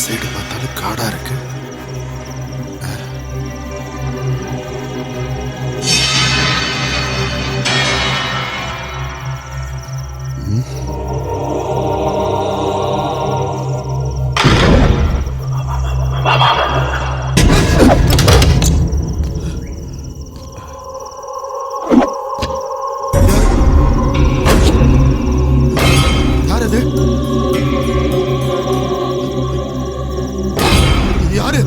Side பார்த்தாலும் காடா இருக்கு. யாரு?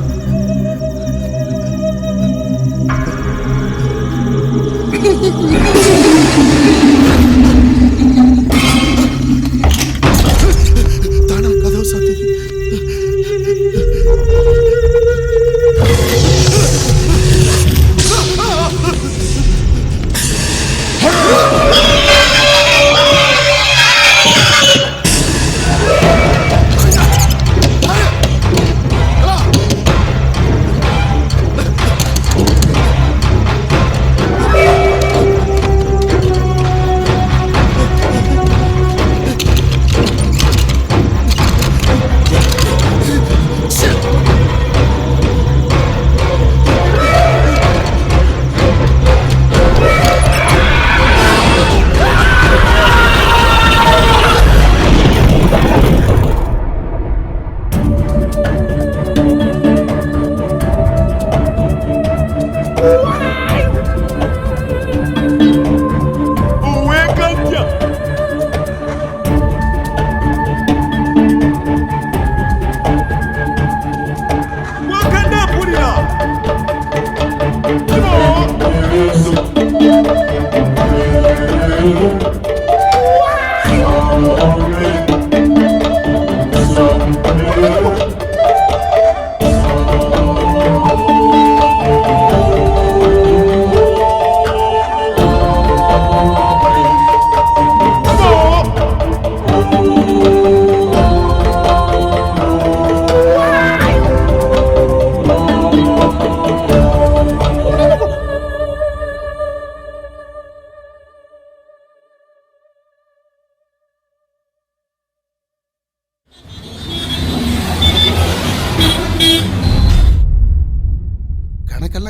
தானா கதவு சாத்து.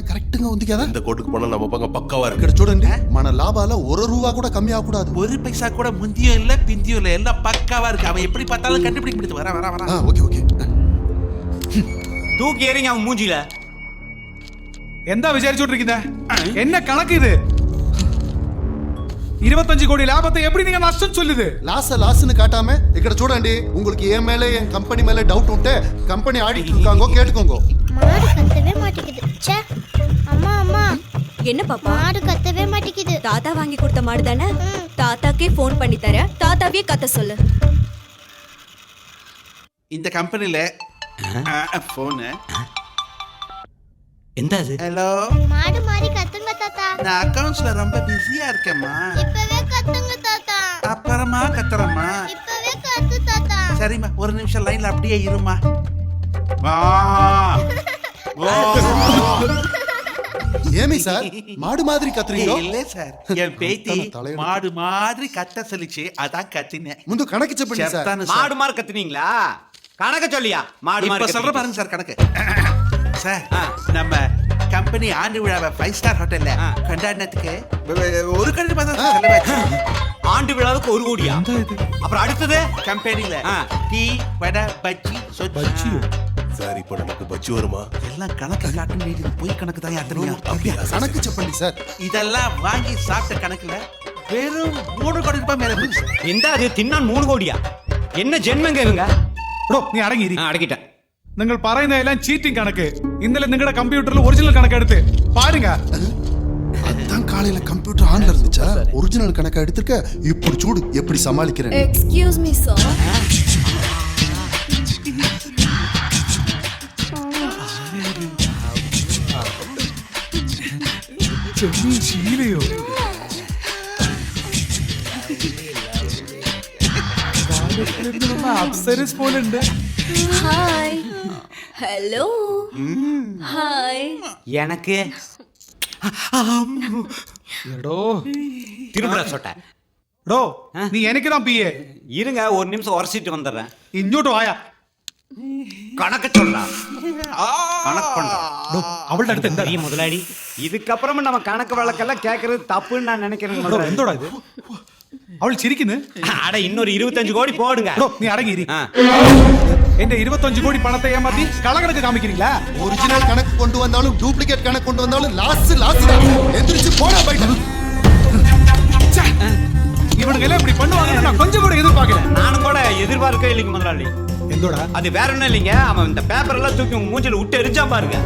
కరెక్ట్గా ఉంది కదా. இந்த கோட்டுக்கு போனா நம்ம பக்கம் பக்காவா இருக்கு. ఇక్కడ చూడండి, మన లాభాల ஒரு ரூபா கூட கம்மி ஆகக்கூடாது. ஒரு பைசா கூட முந்தியும் இல்ல பிந்தியும் இல்ல, எல்லாம் பக்காவா இருக்கு. அவன் எப்படி பார்த்தாலும் கண்டுபிடிக்க முடியுது. வர வர வர. Okay okay. தூக்கி ஏறிங்க அவன் மூஞ்சில. എന്താ വിചാരിച്ചോണ്ടിരിക്കുന്നേ? എന്നെ കണക്ക് ഇത് 25 கோடி லாபத்தை எப்படி நீங்க நஷ்டம் சொல்லுது? లాస్ను కాటామే ఇక్కడ చూడండి. உங்களுக்கு ఏ மேலே என் கம்பெனி மேலே டவுட் ఉంటే కంపెనీ ఆడిట్ இருக்காங்க, கேட்டுக்கோங்க. மாடு கத்தவே மாட்டேங்குது. ச்சே அம்மா அம்மா. என்ன பாப்பா? மாடு கத்தவே மாட்டேங்குது. தாத்தா வாங்கி கொடுத்த மாடு தானே? தாத்தாக்கே ஃபோன் பண்ணி தரேன், தாத்தாவே கத்த சொல்லு. இந்த கம்பெனில போன். எந்த அது? ஹலோ, மாடு மாதிரி கத்துங்க தாத்தா. நான் அக்கவுண்ட்ஸ்ல ரொம்ப பிஸியா இருக்கேம்மா. இப்பவே கத்துங்க தாத்தா. அப்புறமா கத்துறமா. இப்பவே கத்து தாத்தா. சரிம்மா, ஒரு நிமிஷம் லைன்ல அப்படியே இருமா. வா ஏமி சார், மாடு மாதிரி கத்துறீங்க? இல்ல சார், என் பேத்தி மாடு மாதிரி கத்த சொல்லிச்சு, அதான் கத்தினேன். ముందు கணக்கு చెప్పండి சார். மாடு மார் கத்துனீங்களா? கணக்கு சொல்லியா? மாடு இப்ப மார் சொல்ற பாருங்க சார் கணக்கு. சார், நம்ம கம்பெனி ஆண்டு விழாவை 5 ஸ்டார் ஹோட்டல்ல கொண்டாடினதுக்கு 1 கோடி ரூபாய் தான் செலவாச்சு. ஆண்டு விழாவுக்கு 1 கோடியா? அப்புறம் அடுத்தது கம்பெனில டீ, வடை, பஜ்ஜி, சொச்சி. சார், இப்போ நமக்கு பஜ்ஜி வருமா? எல்லாம் கணக்கு காட்டுன்னு எழுதி போய் கணக்கு தான் யாத்திரையா. கணக்கு చెప్పండి சார். இதெல்லாம் வாங்கி சாப்பிட்ட கணக்குல வெறும் 3 கோடி ரூபாய் மேல போச்சு. எந்த அது தின்னான் 3 கோடியா? என்ன ஜென்மங்க இவங்க? നീ അടങ്ങിയിരി. அடக்கிட்டேன். നിങ്ങൾ പറയുന്നതെല്ലാം ചീറ്റിംഗ് കണക്ക്. ഇന്നലെ നിങ്ങളുടെ കമ്പ്യൂട്ടറിൽ ഒറിജിനൽ കണക്ക് എടുത്ത് പാരുங்க. அதான் காலையில கம்ப்யூட்டர் ஆன்ல இருந்துச்சா? ஒரிஜினல் கணக்கா எடுத்துக்க. இப்படி சூடு எப்படி சமாளிக்கிறேன்? Excuse me sir. ശീലയോ? അപ്സരസ് പോലെ ഉണ്ട്. ஹாய். ஹலோ. ஹாய். எனக்கு എടോ திரும்புற சொட்ட. നീ എനിക്ക് தான் പിയെ. இருங்க, ஒரு நிமிஷம் உரசிட்டு வந்துடுறேன். ഇങ്ങോട്ട് വായ. கணக்கு சொல்லலாம் கணக்கு பண்றோம் அவள்கிட்ட அடுத்து எந்த பெரிய முதலாளி இதுக்கப்புறமா நம்ம கணக்கு வழக்கெல்லாம் கேட்கறது தப்புன்னு நான் நினைக்கிறேன் முதலாளி. எந்தோடா இது அவள் சிரிக்குன்னு அட இன்னொரு 25 கோடி போடுங்க. நீ அடங்கி இரு. ஆ. இந்த 25 கோடி பணத்தை ஏமாத்தி கணக்கு காமிக்கிறீங்களா? ஒரிஜினல் கணக்கு கொண்டு வந்தாலும் டூப்ளிகேட் கணக்கு கொண்டு வந்தாலும் லாஸ் தான். எந்திரிச்சு போடா போயிட்டு. இவனுங்க எல்லாம் இப்படி பண்ணுவாங்க நான் கொஞ்சம் கூட எதிர்பார்க்கல. நானும் கூட எதிர்பார்க்க இல்லைங்க முதலாளி. எந்தோடா அது வேற ஒண்ணும் இல்லைங்க, அவன் இந்த பேப்பர் எல்லாம் தூக்கி உங்க மூஞ்சில விட்டு எரிஞ்சா பாருங்க.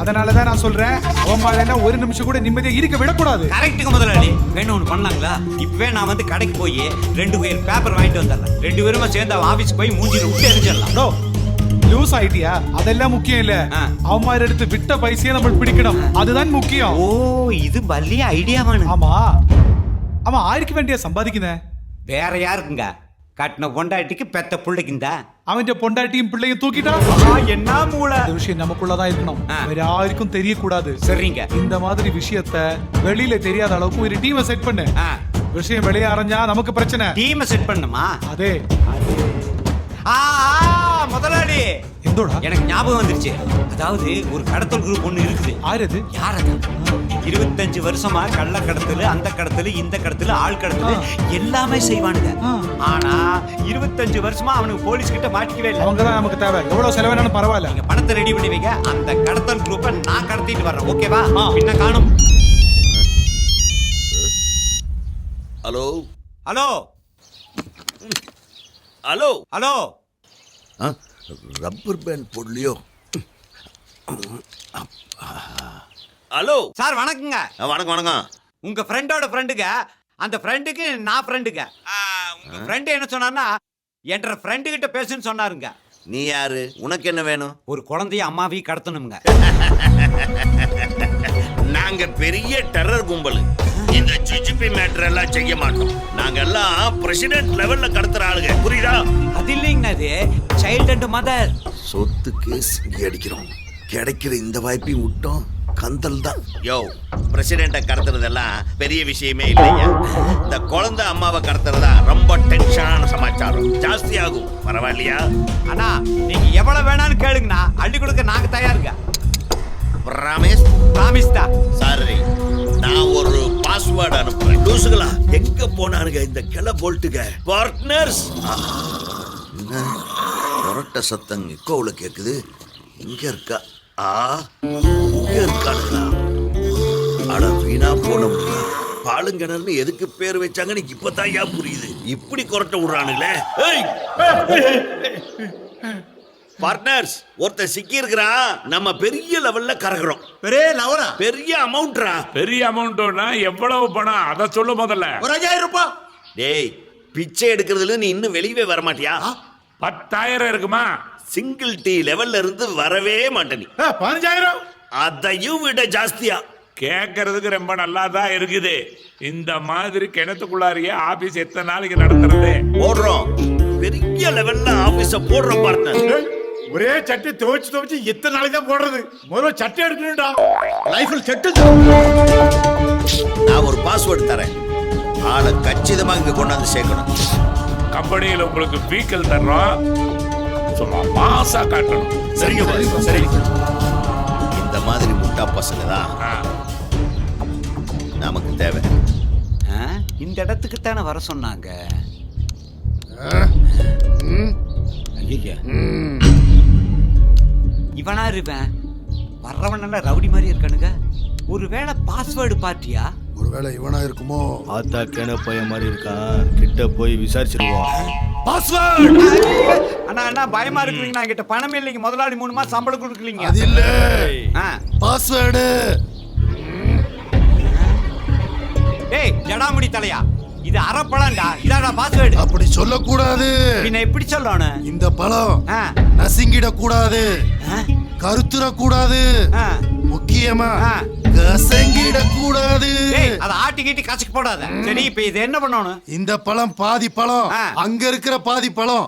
அதனாலதான் நான் சொல்றேன் அவன் மேல ஒரு நிமிஷம் கூட நிம்மதியா இருக்க விடக்கூடாது. கரெக்ட்டுங்க முதலாளி. வேணும் ஒண்ணு பண்ணலாங்களா? இப்பவே நான் வந்து கடைக்கு போய் 2 பேர் பேப்பர் வாங்கிட்டு வந்துடுறேன். 2 பேருமா சேர்ந்து அவன் ஆபீஸ் போய் மூஞ்சில விட்டு எரிஞ்சிடலாம். லூஸ் ஆயிட்டியா? அதெல்லாம் முக்கியம் இல்ல. அவன் மாதிரி எடுத்து விட்ட பைசையை நம்ம பிடிக்கணும், அதுதான் முக்கியம். ஓ இது பல்லிய ஐடியாவானு. ஆமா அவன் ஆயிருக்கு வேண்டிய சம்பாதிக்குத வேற யாருக்குங்க? கட்டின பொண்டாட்டிக்கு பெத்த பிள்ளைக்குந்தா. அவன் பொண்டாட்டியும் பிள்ளையும் தூக்கிட்டா என்ன மூளை. இந்த விஷயம் நமக்குள்ளதான் இருக்கணும், வேற யாருக்கும் தெரியக்கூடாது. சரிங்க. இந்த மாதிரி விஷயத்த வெளியில தெரியாத அளவுக்கு ஒரு டீமை செட் பண்ணு. விஷயம் வெளியே அரைஞ்சா நமக்கு பிரச்சனை. டீமை செட் பண்ணுமா? அதே முதலாளி எந்தோடா எனக்கு ஞாபகம் வந்துருச்சு. அதாவது ஒரு கடத்தல் குரூப் ஒண்ணு இருக்குது. ஆறுது யாரது? 25 வருஷமா கள்ள கடத்தல், அந்த கடத்தல், இந்த கடத்தல், ஆள் கடத்தல் எல்லாமே செய்வானுங்க. ஆனா 25 வருஷமா அவனுக்கு போலீஸ் கிட்ட மாட்டிக்கவே இல்லை. அவங்க தான் நமக்கு தேவை. எவ்வளவு செலவானாலும் பரவாயில்ல. நீங்க பணத்தை ரெடி பண்ணி வைங்க, அந்த கடத்தல் குரூப்பை நான் கடத்திட்டு வர்றேன். ஓகேவா? பின்ன காணும். Hello hello hello hello rubber band போடலையோ? ஹலோ சார் வணக்கங்க. வணக்கம் வணக்கம். உங்க ஃப்ரெண்டோட ஃப்ரெண்டுங்க, அந்த ஃப்ரெண்டுக்கு நான் ஃப்ரெண்டுங்க. உங்க ஃப்ரெண்டு என்ன சொன்னார்னா என்ற ஃப்ரெண்டு கிட்ட பேசுன்னு சொன்னாருங்க. நீ யாரு? உனக்கு என்ன வேணும்? ஒரு குழந்தைய அம்மாவையும் கடத்தணுங்க. நாங்க பெரிய டெரர் கும்பல். இந்த ஜிஜிபி மேட்டர் எல்லாம் செய்ய மாட்டோம். நாங்க எல்லாம் பிரசிடென்ட் லெவல்ல கடத்துற ஆளுங்க, புரியுதா? அது இல்லைங்க, அது சைல்ட் அண்ட் மதர். சொத்து கேஸ் இங்கே அடிக்கிறோம். கிடைக்கிற இந்த வாய்ப்பையும் விட்டோம், கந்தல் தான். யோ, பிரசிடென்ட்டை கடத்துறதெல்லாம் பெரிய விஷயமே இல்லையா. இந்த குழந்தை அம்மாவை கடத்துறதா ரொம்ப டென்ஷனான சமாச்சாரம். ஜாஸ்தி ஆகும். பரவாயில்லையா? ஆனா நீங்க எவ்வளவு வேணாலும் கேளுங்கண்ணா, அள்ளி கொடுக்க நாங்க தயாருங்க. ரமேஷ் ராமிஸ் தான். சாரி, நான் ஒரு பாஸ்வேர்டு அனுப்புறேன். லூசுகளா எங்க போனானுங்க இந்த கிள போல்ட்டுங்க? பார்ட்னர்ஸ். புரட்ட சத்தம் எக்கோவில் கேட்குது. இங்க இருக்கா? இங்க இருக்கானுங்களா? அட வீணா போனோம்னா பாலுங்கிணறுன்னு எதுக்கு பேர் வச்சாங்கன்னு இப்பதான் ஏன் புரியுது. இப்படி கொரட்ட விடுறானுங்களே. பார்ட்னர்ஸ், ஒருத்தர் சிக்கி இருக்கிறான். நம்ம பெரிய லெவல்ல கறக்குறோம். பெரிய அமௌண்ட்ரா. பெரிய அமௌண்ட்னா எவ்வளவு பணம் அத சொல்ல முதல்ல. 1000 ரூபாய். டேய், பிச்சை எடுக்கிறதுல நீ இன்னும் வெளியவே வர மாட்டியா? 10,000 இருக்குமா? சிங்கிள் டி லெவல்ல இருந்து வரவே மாட்ட நீ. 15,000 அதையும் விட ஜாஸ்தியா? கேட்கறதுக்கு ரொம்ப நல்லா தான் இருக்குது. இந்த மாதிரி கிணத்துக்குள்ளாரியே ஆபீஸ் எத்தனை நாளைக்கு நடத்துறது? போடுறோம். பெரிய லெவல்ல ஆபீஸ போடுறோம் பார்ட்னர். ஒரே சட்டை துவைச்சு எத்தனை நாளைக்கு தான் போடுறது? முதல்ல சட்டை எடுக்கணும்டா. லைஃப்ல செட்டில். நான் ஒரு பாஸ்வேர்டு தரேன். ஆளை கச்சிதமா இங்க கொண்டாந்து சேர்க்கணும். கம்பெனியில் உங்களுக்கு வீக்கல் தர்றோம், சும்மா மாசா காட்டணும். சரிங்க சரி. இந்த மாதிரி முட்டா பசங்க தான் நமக்கு தேவை. இந்த இடத்துக்கு தானே வர சொன்னாங்க. இவனா இருப்பேன். வர்றவன் ரவுடி மாதிரி இருக்கானுங்க. ஒருவேளை பாஸ்வேர்டு பார்ட்டியா? ஒருவேளை இவனா இருக்குமோ? ஆத்தா கேன பையன் மாதிரி இருக்கான், கிட்ட போய் விசாரிச்சிருவோம். பாஸ்வேர்டு. அண்ணா அண்ணா பயமா இருக்குறீங்க. நான் கிட்ட பணம் இல்லைங்க. முதலாளி 3 மாசம் சம்பளம் கொடுக்கலீங்க. அது இல்ல. பாஸ்வேர்டு. டேய் ஜடாமுடி தலையா, இது அரப்பழம்டா. இதாடா பாஸ்வேர்டு. அப்படி சொல்ல கூடாது. பின்ன எப்படி சொல்லணும்? இந்த பழம் நசிங்கிட கூடாது, கருத்துற கூடாது, முக்கியமா கசங்கிட கூடாது. அத ஆட்டி கீட்டி கசக்கி போடாத. சரி, இப்ப இது என்ன பண்ணணும்? இந்த பழம் பாதி பழம், அங்க இருக்கிற பாதி பழம்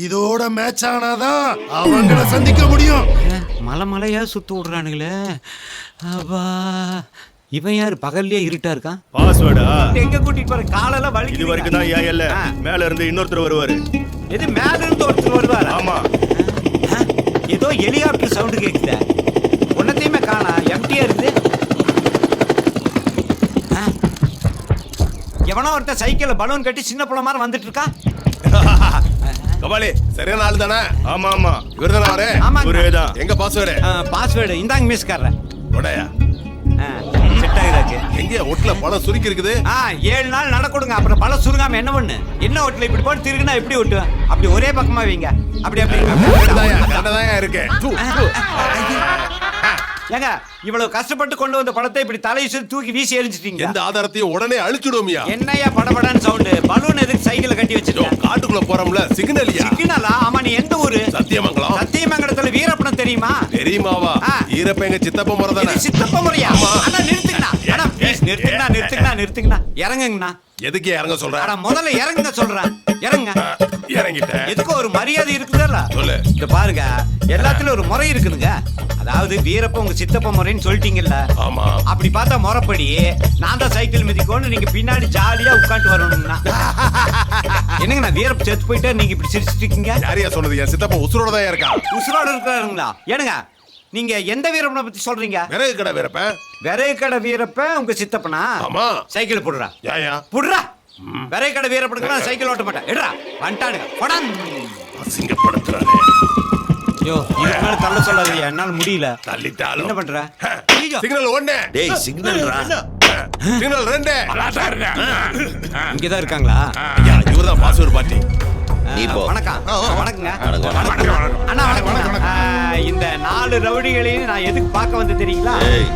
இதோட மேட்ச் ஆனாதான் அவங்கள சந்திக்க முடியும். மலை மலையா சுத்து விடுறானுங்களே. அப்பா, இவன் யாரு பகல்லையே இருட்டா இருக்கான்? பாஸ்வேர்டா? எங்க கூட்டிட்டு போற? காலெல்லாம் வலி. இது வரைக்கும் தான் ஏன் இல்ல, மேல இருந்து இன்னொருத்தர் வருவாரு. எது மேல இருந்து ஒருத்தர் வருவாரா? ஆமா. ஏதோ ஹெலிகாப்டர் சவுண்டு கேக்குதே. ஒன்னத்தையுமே காணா, எம்டியா இருக்குது. எவனோ ஒருத்தன் சைக்கிள்ல பலூன் கட்டி சின்ன புள்ள மாதிரி வந்துட்டு இருக்கா. கபாலி சரியான ஆள் தானே? ஆமா ஆமா, இவர்தானே அவரு? ஆமாங்க. இவரேதான். எங்க பாஸ்வேர்டு? பாஸ்வேர்டு இந்தாங்க மிஸ்காரர். உடையா செட் ஆகுதாக்கு. எங்க ஒட்டுல பணம் சுருக்கி இருக்குது? 7 நாள் நடக்கொடுங்க, அப்புறம் பல சுருங்காம என்ன பண்ணு? என்ன ஒட்டுல இப்படி போட்டு திருகுனா எப்படி ஒட்டுவேன்? அப்படி ஒரே பக்கமா வைங்க. அப்படி கரெக்டாதான் இருக்கு. ஏங்க இவ்வளவு கஷ்டப்பட்டு கொண்டு வந்த படத்தை இப்படி தலையை தூக்கி வீசி எரிஞ்சிட்டீங்க. எந்த ஆதாரத்தையும் உடனே அழிச்சுடுவோமியா? என்னையா படபடன்னு சவுண்டு? பலூன் எதுக்கு சைக்கிள கட்டி வச்சிருக்க? காட்டுக்குள்ள போறோம்ல, சிக்னல்யா? சிக்னலா? ஆமா, நீ எந்த ஊரு? சத்தியமங்கலம். சத்தியமங்கலத்துல வீரப்பணம் தெரியுமா? தெரியுமாவா? ஈரப்ப எங்க சித்தப்ப முறை தானே? இது சித்தப்ப முறையா? அண்ணா நிறுத்துங்கண்ணா. அண்ணா ப்ளீஸ் நிறுத்துங்கண்ணா. இறங்குங்கண்ணா. எதுக்கு இறங்க சொல்ற? அட முதல்ல இறங்குங்க சொல்றேன். இறங்க. இறங்கிட்டேன். எதுக்கு ஒரு மரியாதை இருக்குதுல்ல? சொல்லு. இத பாருங்க, எல்லாத்துலயும் ஒரு முறை இருக்குதுங்க. அதாவது வீரப்ப உங்க சித்தப்ப முறைன்னு சொல்லிட்டீங்கல்ல. ஆமா. அப்படி பார்த்தா முறைப்படி நான் தான் சைக்கிள் மிதிக்கணும், நீங்க பின்னாடி ஜாலியா உட்காந்து வரணும்னா. என்னங்க நான் வீரப்ப செத்து போயிட்டா நீங்க இப்படி சிரிச்சிட்டு இருக்கீங்க? யாரையா சொன்னது? என் சித்தப்ப உசுரோட தான் இருக்கா. உசுரோட இருக்காருங்களா? ஏனுங்க நீங்க எந்த வீரப்பனை பத்தி சொல்றீங்க? விறகு கடை வீரப்ப. விறகு கடை வீரப்ப உங்க சித்தப்பனா? ஆமா. சைக்கிள் போடுறா. யாயா புடுறா. விறகு கடை வீரப்பனுக்கு நான் சைக்கிள் ஓட்ட மாட்டேன். எடுறா வந்துட்டானுங்க. போடான். அசிங்கப்படுத்துறானே. ஐயோ இதுக்கு மேல தள்ள சொல்லாதீங்க, என்னால முடியல. தள்ளிட்டாலும் என்ன பண்ற? சிக்னல் 1. டேய் சிக்னல்ரா. சிக்னல் 2. இங்கதான் இருக்காங்களா? ஐயா இவர்தான் பாஸ்வேர்டு பார்ட்டி. நீ போ. வணக்கம். வணக்கங்க. வணக்கம். அண்ணா வணக்கம். இந்த 4 ரவுடிகளையும் நான் எதுக்கு பார்க்க வந்து தெரியுங்களா? ஏய்,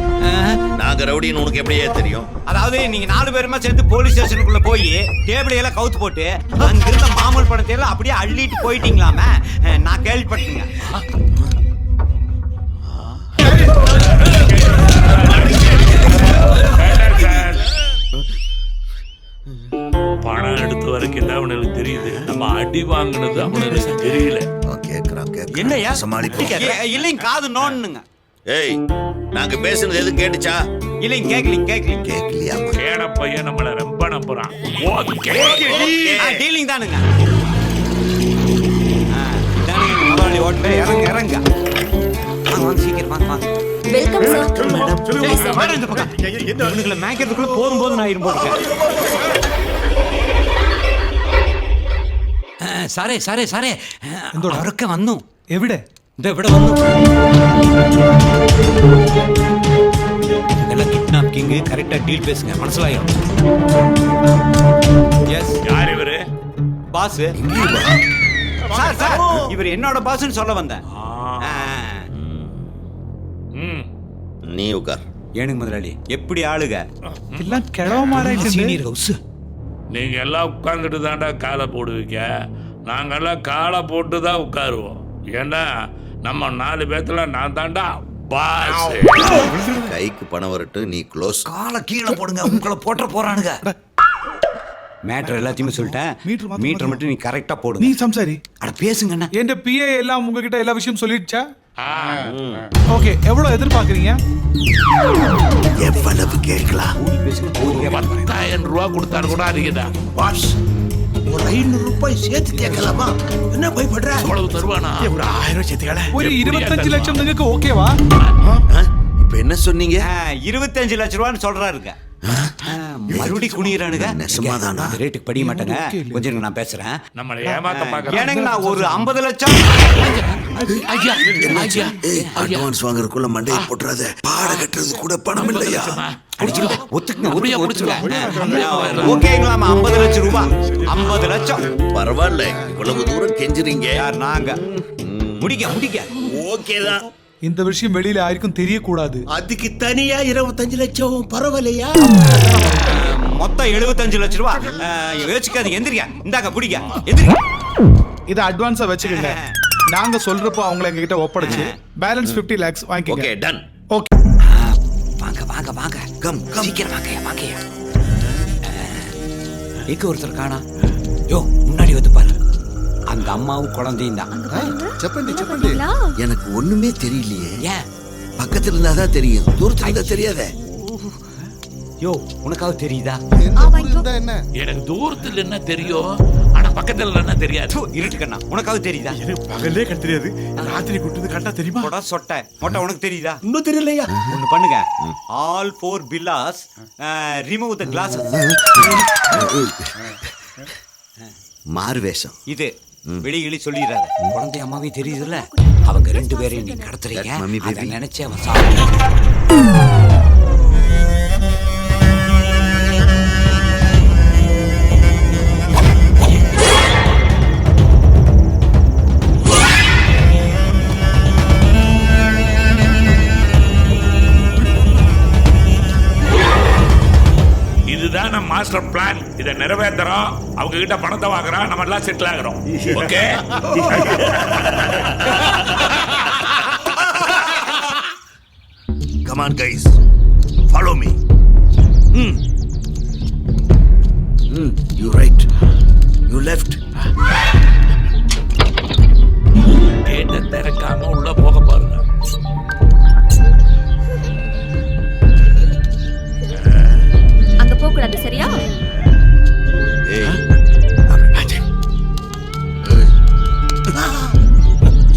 நாங்க ரவுடின்னு உனக்கு எப்படியே தெரியும்? அதாவது நீங்க 4 பேருமா சேர்ந்து போலீஸ் ஸ்டேஷனுக்குள்ள போய் டேபிள் எல்லாம் கவுத்து போட்டு அங்க இருந்த மாமூல் பணத்தை எல்லாம் அப்படியே அள்ளிட்டு போயிட்டீங்களாமே நான் கேள்விப்பட்டேங்க. பணம் எடுத்து வரைக்கும் தான் அவனுக்கு தெரியுது, நம்ம அடி வாங்கினது அவனுக்கு தெரியல. என்னையா சமாளிப்போம். இல்லைங்க, காது நோண்டுங்க. ஏய், நாங்க பேசுனது எதுவும் கேட்டுச்சா? இல்லைங்க கேட்கலீங்க. கேட பையன் நம்மள ரொம்ப நம்புறான். டீலிங் தானுங்க. முதலாளி ஓட்டல இறங்க. வாங்க சீக்கிரம் வாங்க. Welcome sir. வாங்க இந்த பக்கம். இவனுங்களை மேய்க்கிறதுக்குள்ள போதும் நான் இருப்போம். സാറേ അവരൊക്കെ വന്നു. എവിടെ? ഇവിടെ വന്നു. இதெல்லாம் கிட்னாப்பிங். கரெக்டா டீல் பேசுங்க, മനസ്സിലായോ? எஸ். யார் இவரு? பாஸ். சார் இவர் என்னோட பாஸ்னு சொல்ல வந்தேன். நீ உட்கார். ஏனுங்க முதலாளி, எப்படி ஆளுங்க? எல்லாம் கிழவமாராயிட்டு. Senior house. நீங்க எல்லாம் உட்கார்ந்துட்டு தாண்டா காலை போடுவீங்க, நாங்கெல்லாம் காலை போட்டு தான் உட்காருவோம். ஏன்னா நம்ம 4 பேத்துல நான் தாண்டா பாஸ். கைக்கு பணம் வரட்டும், நீ க்ளோஸ். காலை கீழே போடுங்க, உங்களை போட்ட போறானுங்க. மேட்டர் எல்லாத்தையுமே சொல்லிட்டேன். மீட்டர் மட்டும் நீ கரெக்டா போடு. நீ சம்சாரி. அட பேசுங்கண்ணா. என் பிஏ எல்லாம் உங்ககிட்ட எல்லா விஷயம் சொல்லிடுச்சா? ஓகே, எவ்வளவு எதிர்பார்க்கறீங்க? எவ்வளவு கேட்கலாம்? 10,000 ரூபா கொடுத்தாரு கூட அதிகதா. பாஸ், ஒரு 500 ரூபாய் சேர்த்து கேட்கலாமா? என்ன பயப்படுற? அவ்வளவு தருவானா? ஒரு 1000 சேர்த்துக்கல. ஒரு 25 லட்சம் உங்களுக்கு ஓகேவா? இப்ப என்ன சொன்னீங்க? 25 லட்சம் ரூபான்னு சொல்றாருங்க. மறுபடி குனியறானுங்க. நெசமாதானா? ரேட்டுக்கு படிய மாட்டேங்க. கொஞ்சம் நான் பேசுறேன். நம்மள ஏமாத்த பாக்குறாங்க. ஏனுங்க நான் ஒரு 50 லட்சம். அட்வான்ஸ் வாங்குறதுக்குள்ள மண்டையை போட்டுறாத. பாட கட்டுறது கூட பணம் இல்லையா? ஒத்துக்குங்க. ஓகேங்களா? 50 லட்சம் ரூபாய். 50 லட்சம். பரவாயில்ல, இவ்வளவு தூரம் கெஞ்சுறீங்க. யார்? நாங்க. முடிக்க. ஓகே தான். இந்த விஷயம் வெளியில யாருக்கும் தெரியக்கூடாது. அதுக்கு தனியா 25 லட்சம் பரவாயில்லையா? மொத்தம் 75 லட்சம் ரூபாய். யோசிக்காதீங்க, எந்திரிங்க. இந்தாங்க பிடிக்க, எந்திரிங்க. இத அட்வான்ஸா வச்சுக்கோங்க. நாங்க சொல்றப்போ அவங்கள எங்க கிட்ட ஒப்படைச்சு பேலன்ஸ் 50 lakhs வாங்கிக்கோங்க. Okay, done. ஓகே. வாங்க. கம் சீக்கிரம் வாங்க. எங்க ஒருத்தர் காணா? யோ முன்னாடி வந்து பாரு. அந்த அம்மாவும் குழந்தையும் தான். చెప్పండి. எனக்கு ஒண்ணுமே தெரியலையே. ஏன்? பக்கத்துல இருந்தாதான் தெரியும், தூரத்துல இருந்தா தெரியாதே. யோ உனக்காவது தெரியுதா? எந்த ஊர் இருந்தா என்ன? எனக்கு தூரத்துல என்ன தெரியும், ஆனா பக்கத்துல என்ன தெரியாது. இருட்டு கண்ணா உனக்காவது தெரியுதா? எனக்கு பகல்லே கண் தெரியாது, ராத்திரி கூட்டு கண்டா தெரியுமா? போடா சொட்டை மொட்டை உனக்கு தெரியுதா? இன்னும் தெரியலையா? ஒண்ணு பண்ணுங்க, all 4 villas remove the glasses. மாறுவேஷம். இது வெளியில சொல்லிடுறாரு. குழந்தை அம்மாவே தெரியுதுல்ல, அவங்க 2 பேரையும் நீ கடத்துறீங்க. மம்மி அதை baby. நினைச்சு அவன் சாப்பிடு. இதுதான் நம்ம மாஸ்டர் பிளான். இதை நிறைவேற்றுறோம், அவங்க கிட்ட பணத்தை வாங்குறோம், நம்ம எல்லாம் செட்டில் ஆகுறோம். Okay? Come on guys, follow me. You right, you left. கேட்ட திறக்காம உள்ள போக பாருங்க. அங்க போக கூடாது, சரியா?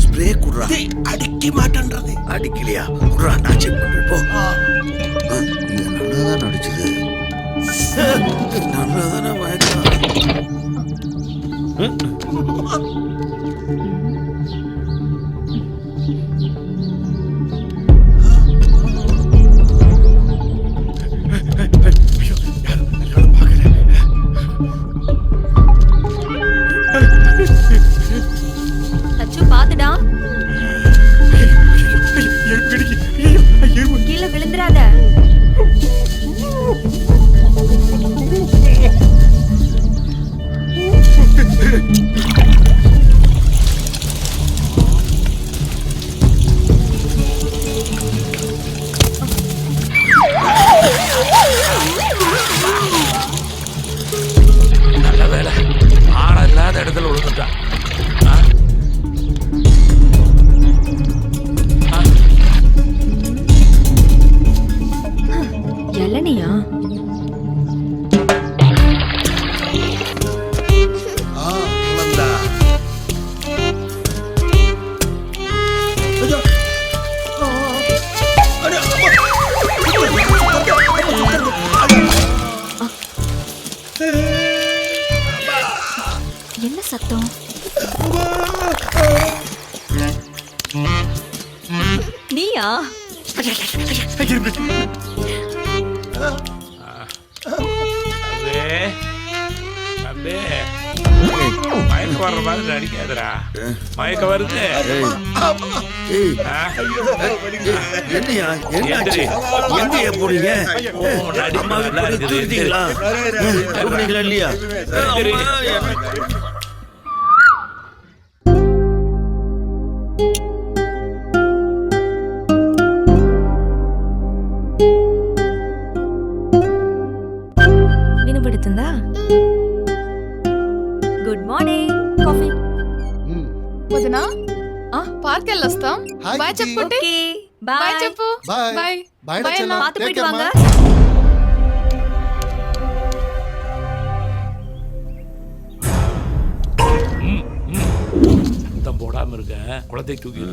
ஸ்ப்ரே குடுறா. அடிக்க மாட்டேன்றது. அடிக்கலையா? குடுறா, நான் செக் பண்றேன். போ. இது நல்லாதான் நடிச்சது. நல்லாதானே வயக்கா. அச்சு பாத்துடா, கீழே விழுந்துராத. நல்ல வேலை, ஆழம் இல்லாத இடத்துல விழுந்துட்டான். இளநியா? வந்தா. என்ன சத்தம்? நீயா? மயக்க வர்ற மாதிரி நடிக்காதடா. மயக்க வருது. என்னையா? என்னாச்சு? எங்கேயா போறீங்க? அம்மா வீட்டுல தூக்கிட்டீங்களா? தூக்குனீங்களா இல்லையா? వినపడుతుందా? Good morning. కాఫీ. వదినా పార్క్ వెళ్ళొస్తాం. హాయ్ బాయ్ కుట్టి. చెప్పుంటే. Okay bye bye. చెప్పు. Bye. Bye. Bye, bye Rachel. అన్నా. பாத்து Take போயிட்டு care, வாங்க. சத்தம் போடாம இருக்க, குழந்தை தூக்கி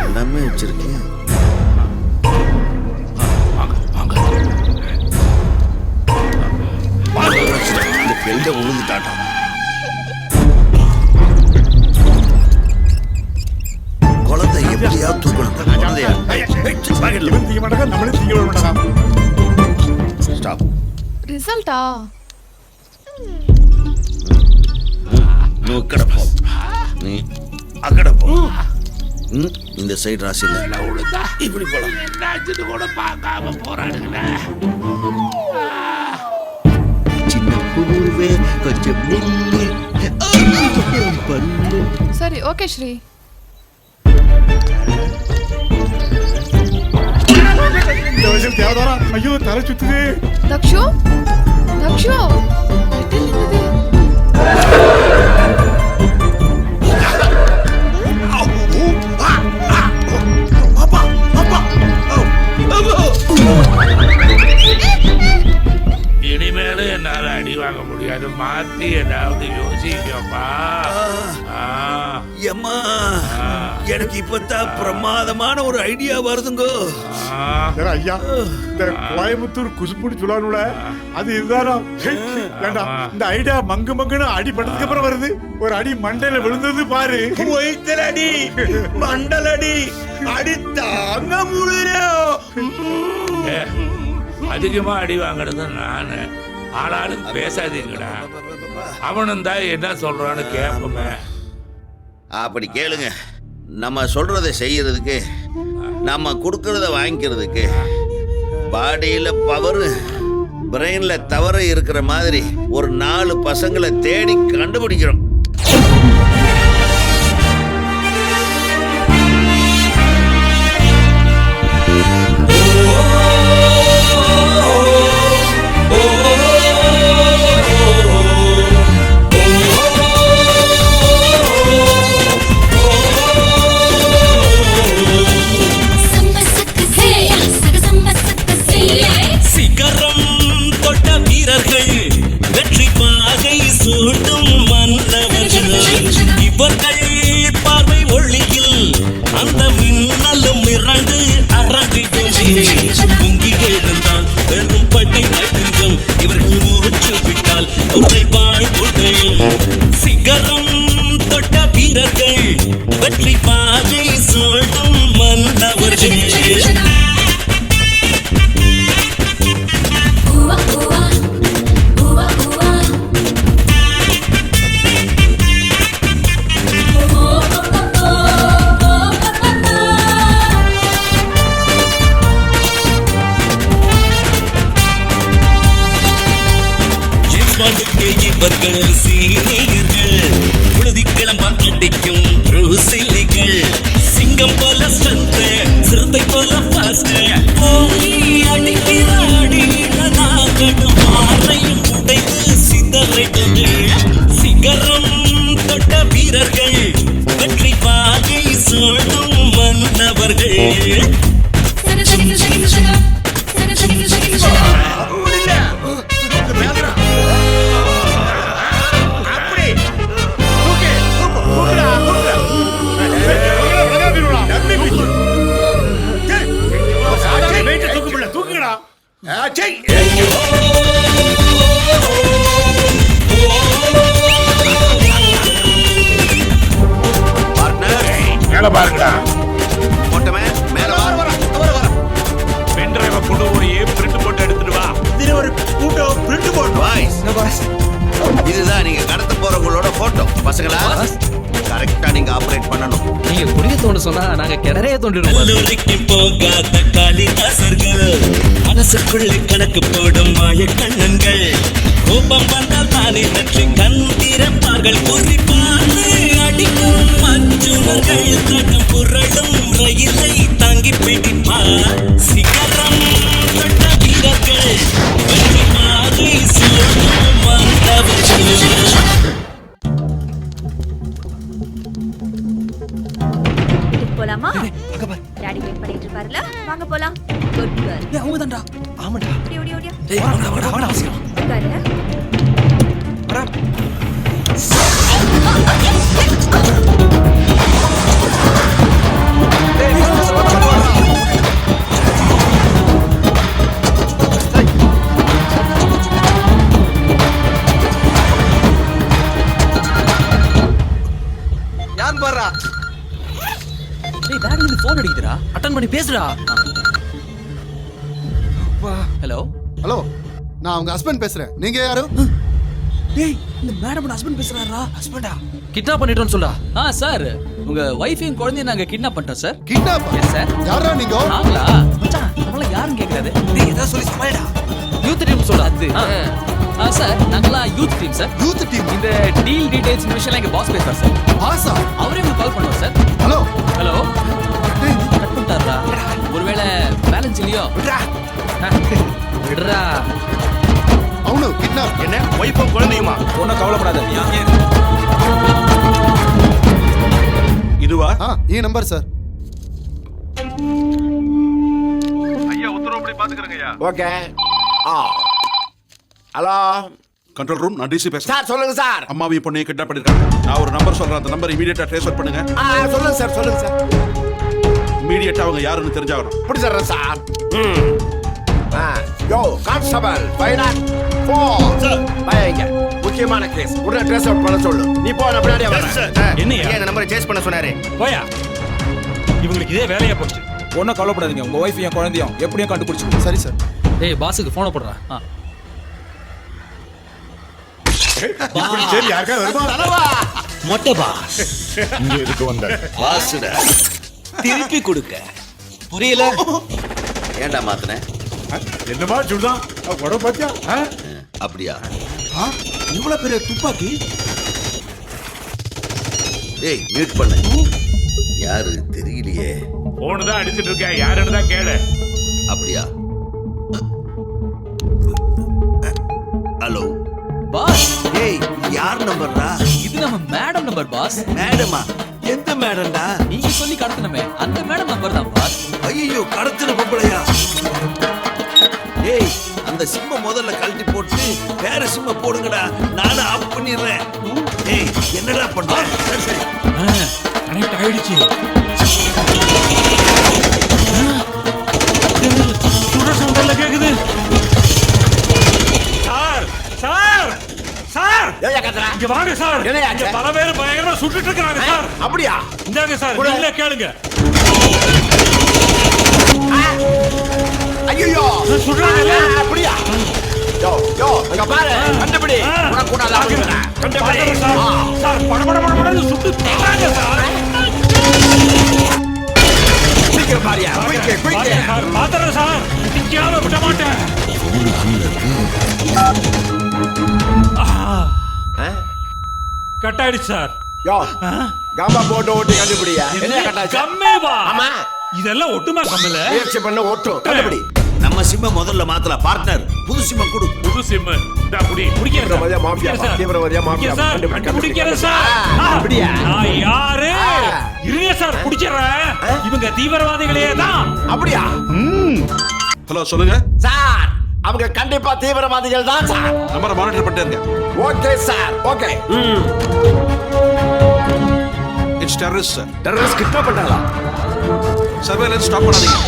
எல்லாமே வச்சிருக்கேன். இந்த பெல்ல உழுந்துட்டாட்டா. குழந்தை எப்படியா தூக்கணும். குழந்தையா? ஸ்டாப். రిజల్టా? నువ్వు ఇక్కడ పో. நீ అక్కడ పో. இந்த சைடு ராசி இல்ல. இப்படி போலாம். என்னாச்சுன்னு கூட பார்க்காம போறானுங்களே. சின்ன பூவே கொஞ்சம் நில்லு. பல்லு. సరే ఓకే శ్రీ. தேவதாரா ஐயோ தலை சுத்துது. தக்ஷு தக்ஷு லிட்டில் நின்னது. இனிமேலும் என்னால அடி வாங்க முடியாது. மாத்தி ஏதாவது யோசிக்கப்பா. எம்மா எனக்கு இப்பதான் பிரமாதமான ஒரு ஐடியா வருதுங்கோ. ஐயா இந்த கோயம்புத்தூர் குசுப்புன்னு சொல்லுவானுல அது இதுதானா? வேண்டாம், இந்த ஐடியா மங்கு மங்குன்னு அடி பட்டதுக்கு அப்புறம் வருது. ஒரு அடி மண்டையில விழுந்தது பாரு. அடி மண்டல் அடி அடி தாங்க முடியல. அதிகமா அடி வாங்குறது நானு. ஆளாளும் பேசாதீங்கடா. அவனும் தான் என்ன சொல்றான்னு கேட்போமே. அப்படி கேளுங்க. நம்ம சொல்றதை செய்யறதுக்கு, நம்ம கொடுக்கறத வாங்கிக்கிறதுக்கு பாடியில பவர், பிரெயின்ல தவறு இருக்கிற மாதிரி ஒரு 4 பசங்களை தேடி கண்டுபிடிக்கிறோம். சிங்கம் போல சிறுத்தை போல சிகரம் தொட்ட வீரர்கள் வெற்றி பாதை சூடும் மன்னவர்கள். மேல பாருங்கடா. போட்டமே மேல பென்டிரைவ கொண்டு போய் பிரிண்ட் போட்டு எடுத்துட்டு வா. இது ஒரு போட்டோ பிரிண்ட் போட்டு வாய்ஸ். இதுதான் நீங்க கடத்த போறவங்களோட போட்டோ. பசங்களா கரெக்டா நீங்க ஆபரேட் பண்ணணும். நீங்க குடிய தோண்டு சொன்னா நாங்க கிணறைய தோண்டிடுவோம். கல்லூரிக்கு போகாத காளிதாசர்கள், மனசுக்குள்ளே கணக்கு போடும் மாய கண்ணன்கள், கோபம் வந்தால் தானே நற்றி கண் திறப்பார்கள். குறிப்பார்ந்து அடிக்கும் மஞ்சுனர்கள், தடம் புரளும் ரயிலை தாங்கி பிடிப்பார். சிகரம் தொட்ட வீரர்கள் வெற்றி மாறி சூடும் வந்தவர்கள். போலாமா? டாடி வெயிட் பண்ணிட்டு இருப்பாருல, வாங்க போலாம். Good girl. ஏய் அவங்கதான்டா. ஆமாடா. ஓடி ஓடி. டேய் வாடா வாடா வாடா அவசரம். உட்காரு. வரா. யார் பாறா? டேய் பேக்ல இருந்து போன் அடிக்குதுடா. அட்டெண்ட் பண்ணி பேசுடா. ஹலோ ஹலோ, நான் உங்க ஹஸ்பண்ட் பேசுறேன். நீங்க யாரு? டேய் இந்த மேடம் ஹஸ்பண்ட் பேசுறாரா? ஹஸ்பண்டா கிட்னாப் பண்ணிட்டோம்னு சொல்றா. சார் உங்க வைஃபையும் குழந்தையும் நாங்க கிட்னாப் பண்ணிட்டோம் சார். கிட்னாப்? Yes sir. யாரா நீங்க? நாங்களா? மச்சான் நம்மள யாருன்னு கேக்குறாரு. டேய் ஏதா சொல்லி சமாளிடா. யூத் டீம் சொல்றா. அது சார் நாங்களா youth team sir. Youth team? இந்த டீல் டீடைல்ஸ் விஷயம்லாம் எங்க பாஸ் பேசுறார் சார். பாஸா? அவரே உங்களுக்கு கால் பண்ணுவார் சார். ஹலோ ஹலோ கட் பண்ணிட்டாரா? ஒருவேளை வேலை எமர்ஜென்சி இல்லையோ விடுறா. అవును కిడ్నాప్. என்ன ஒய்ஃபும் குழந்தையுமா? ஒன்றும் கவலைப்படாத. இதுவா? ఈ number sir. Okay. Hello control room, நான் டிசி பேசுறேன். சார் சொல்லுங்க சார். அம்மாவையும் பொண்ணையும் கிட்னாப் பண்ணிருக்காங்க. நான் ஒரு நம்பர் சொல்றேன், அந்த நம்பர் இமீடியட்டா ட்ரேஸ் அவுட் பண்ணுங்க. சொல்லுங்க சார், சொல்லுங்க சார். இமீடியட்டா அவங்க யாருன்னு தெரிஞ்சாகணும். பிடிச்சிடுறேன் சார். யோ கான்ஸ்டபிள் 504 பயங்க முக்கியமான கேஸ். உடனே ட்ரேஸ் அவுட் பண்ண சொல்லு. நீ போ, நான் பின்னாடியே வரேன். என்னையா இந்த நம்பரை சேஸ் பண்ண சொன்னாரு. போயா, இவங்களுக்கு இதே வேலையா போச்சு. ஒன்றும் கவலைப்படாதீங்க, உங்க ஒய்ஃபையும் குழந்தையும் எப்படியும் கண்டுபிடிச்சு. சரி சார். டேய் பாஸுக்கு போனை போடுறா. சரி யாருக்கா வருமா? மொட்டை பாஸ் இங்க எதுக்கு வந்த? வாசுடா. திருப்பி கொடுக்க புரியல. ஏன்டா மாத்துன? என்னமா சொல்லுதான் உடம்பு பாத்தியா? அப்படியா? இவ்வளவு பெரிய துப்பாக்கி. ஏய் மியூட் பண்ணு. யாரு தெரியலையே. போன் தான் அடிச்சிட்டு இருக்கேன், யாருன்னு தான் கேளு. அப்படியா? ஹலோ பாஸ், ஏய் யார் நம்பர்டா? இது நம்ம மேடம் நம்பர் பாஸ். மேடமா? எந்த மேடம்டா? நீங்க சொல்லி கடத்தணுமே அந்த மேடம் நம்பர் தான் பாஸ். ஐயோ கடத்தின பொம்பளையா? ஏய் அந்த சிம்ம முதல்ல கழட்டி போட்டு வேற சிம்ம போடுங்கடா, நானும் ஆஃப் பண்ணிடுறேன். ஏய் என்னடா பண்ற? சரி சரி கனெக்ட் ஆயிடுச்சு. சுட சவுண்டல்ல கேக்குது. சார் சார் சார், ஏயா கத்துற? இங்க வாங்க சார். என்னையா இங்க பல பேர் பயங்கரமா சுட்டுட்டு இருக்காங்க சார். அப்படியா? இந்தாங்க சார், நீங்களே கேளுங்க. ஐயோ சுடுறாங்க. அப்படியா? யோ யோ அங்க பாரு, கண்டுபிடி. உனக்கு கூட அதான் கண்டுபிடி. பாத்துறேன் சார். சார் படபடன்னு சுட்டு தள்ளாங்க சார். சீக்கிரம் பாரியா, குயிக் குயிக். சார் பாத்துறேன் சார், நிக்காம விட மாட்டேன். கட் ஆயிடுச்சு சார். யோ காம்பா போட்டு ஓட்டி கண்டுபிடியா. என்ன கட்டாச்சு? கம்மேவா? ஆமா, இதெல்லாம் ஒட்டுமா கம்மல? முயற்சி பண்ண ஓட்டு கண்டுபிடி. நம்ம சிம்ம முதல்ல மாத்தலாம் பார்ட்னர். புது சிம்ம கொடு. புது சிம் டா புடி குடிக்கிறேன் தீவிரவாதியா மாஃபியா, தீவிரவாதியா மாஃபியா. சார் குடிக்கிறேன் சார். அப்படியா? நான் யாரு? இருங்க சார் குடிக்கிறேன். இவங்க தீவிரவாதிகளே தான். அப்படியா? ஹலோ சொல்லுங்க. சார் அவங்க கண்டிப்பா தீவிரவாதிகள் தான் சார். நம்பரை மானிட்டர் பண்ணிட்டே இருங்க. Okay sir, okay. It's terrorist sir. Terrorist kidnap பண்ணாங்களா? சர்வேலன்ஸ் ஸ்டாப் பண்ணாதீங்க.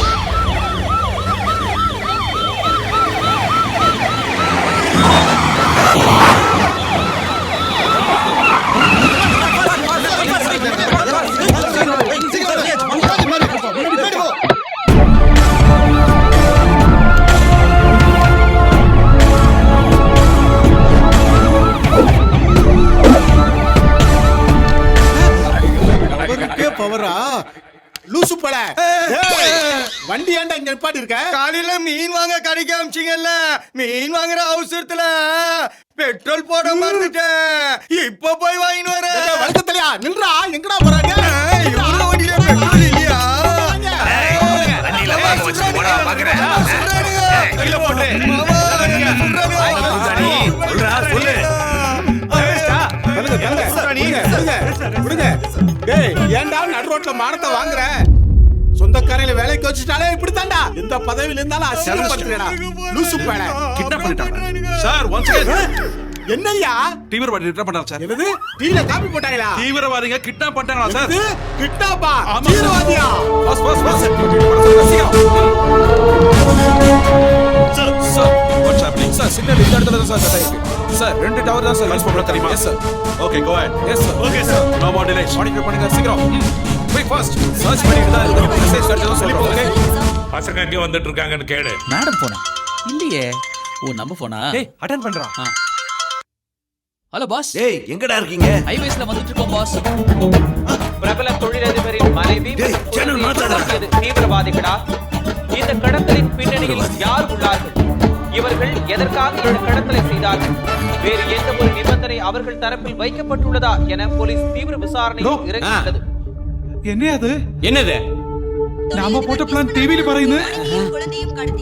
பவரா லூசு பல வண்டி ஏன்டா இங்க நிப்பாட்டி இருக்க? காலையில மீன் வாங்க கடைக்கு அமிச்சிங்கல்ல, மீன் வாங்குற அவசரத்துல பெட்ரோல் போட மறந்துட்டேன். இப்ப போய் வாங்கிட்டு வரேன். வழக்கத்திலயா நில்றா, எங்கடா போறாங்க? இவ்வளவு வண்டியில பெட்ரோல் இல்லையா? வண்டியில வாங்க வச்சு போடா பாக்குறேன். கையில போடு. சொல்றா சொல்லு. ஏன்டா நடு ரோட்ல மானத்தை வாங்குற? சொந்தக்காரையில வேலைக்கு வச்சுட்டாலே இப்படித்தான்டா. எந்த பதவியில இருந்தாலும் அசிங்கப்படுத்துறா. லூசு பையல கிட்னாப் பண்ணிட்டாங்க சார். ஒன்ஸ் அகைன் என்னய்யா? தீவிரவாதி கிட்னாப் பண்ணாங்க சார். என்னது? டீல காப்பி போட்டாங்களா? தீவிரவாதிங்க கிட்னாப் பண்ணிட்டாங்களா சார்? கிட்னாப்பா? தீவிரவாதியா? Boss boss boss sir sir what's happening sir? Signal இந்த இடத்துல தான் சார் கட் ஆயிருக்கு சார். 2 டவர் தான் சார் யூஸ் பண்ண தெரியுமா? Yes sir. Okay go ahead. Yes sir. Okay sir. No more delays. Modify பண்ணுங்க சீக்கிரம். குயிக் ஃபாஸ்ட் சர்ச் பண்ணிட்டு தான் இந்த மெசேஜ் கரெக்ட்டா சொல்றோம். ஓகே பசங்க அங்கே வந்துட்டு இருக்காங்கன்னு கேளு. மேடம் போனா இல்லையே. ஓ நம்ம போனா. டேய் அட்டெண்ட் பண்றா. Hello boss. ஏய் எங்கடா இருக்கீங்க? ஹைவேஸ்ல வந்துட்டு இருக்கோம் பாஸ். பிரபல தொழிலதிபரின் மனைவி டேய் சேனல் மாத்தாதடா. தீவிரவாதிகளா? இந்த கடத்தலின் பின்னணியில் யார் உள்ளார்கள்? இவர்கள் எதற்காக இந்த கடத்தலை செய்தார்கள்? வேறு எந்த ஒரு நிபந்தனை அவர்கள் தரப்பில் வைக்கப்பட்டுள்ளதா என போலீஸ் தீவிர விசாரணையில் இறங்கியுள்ளது. என்ன அது? என்னது? நாம போட்ட பிளான் டிவில പറയുന്നു.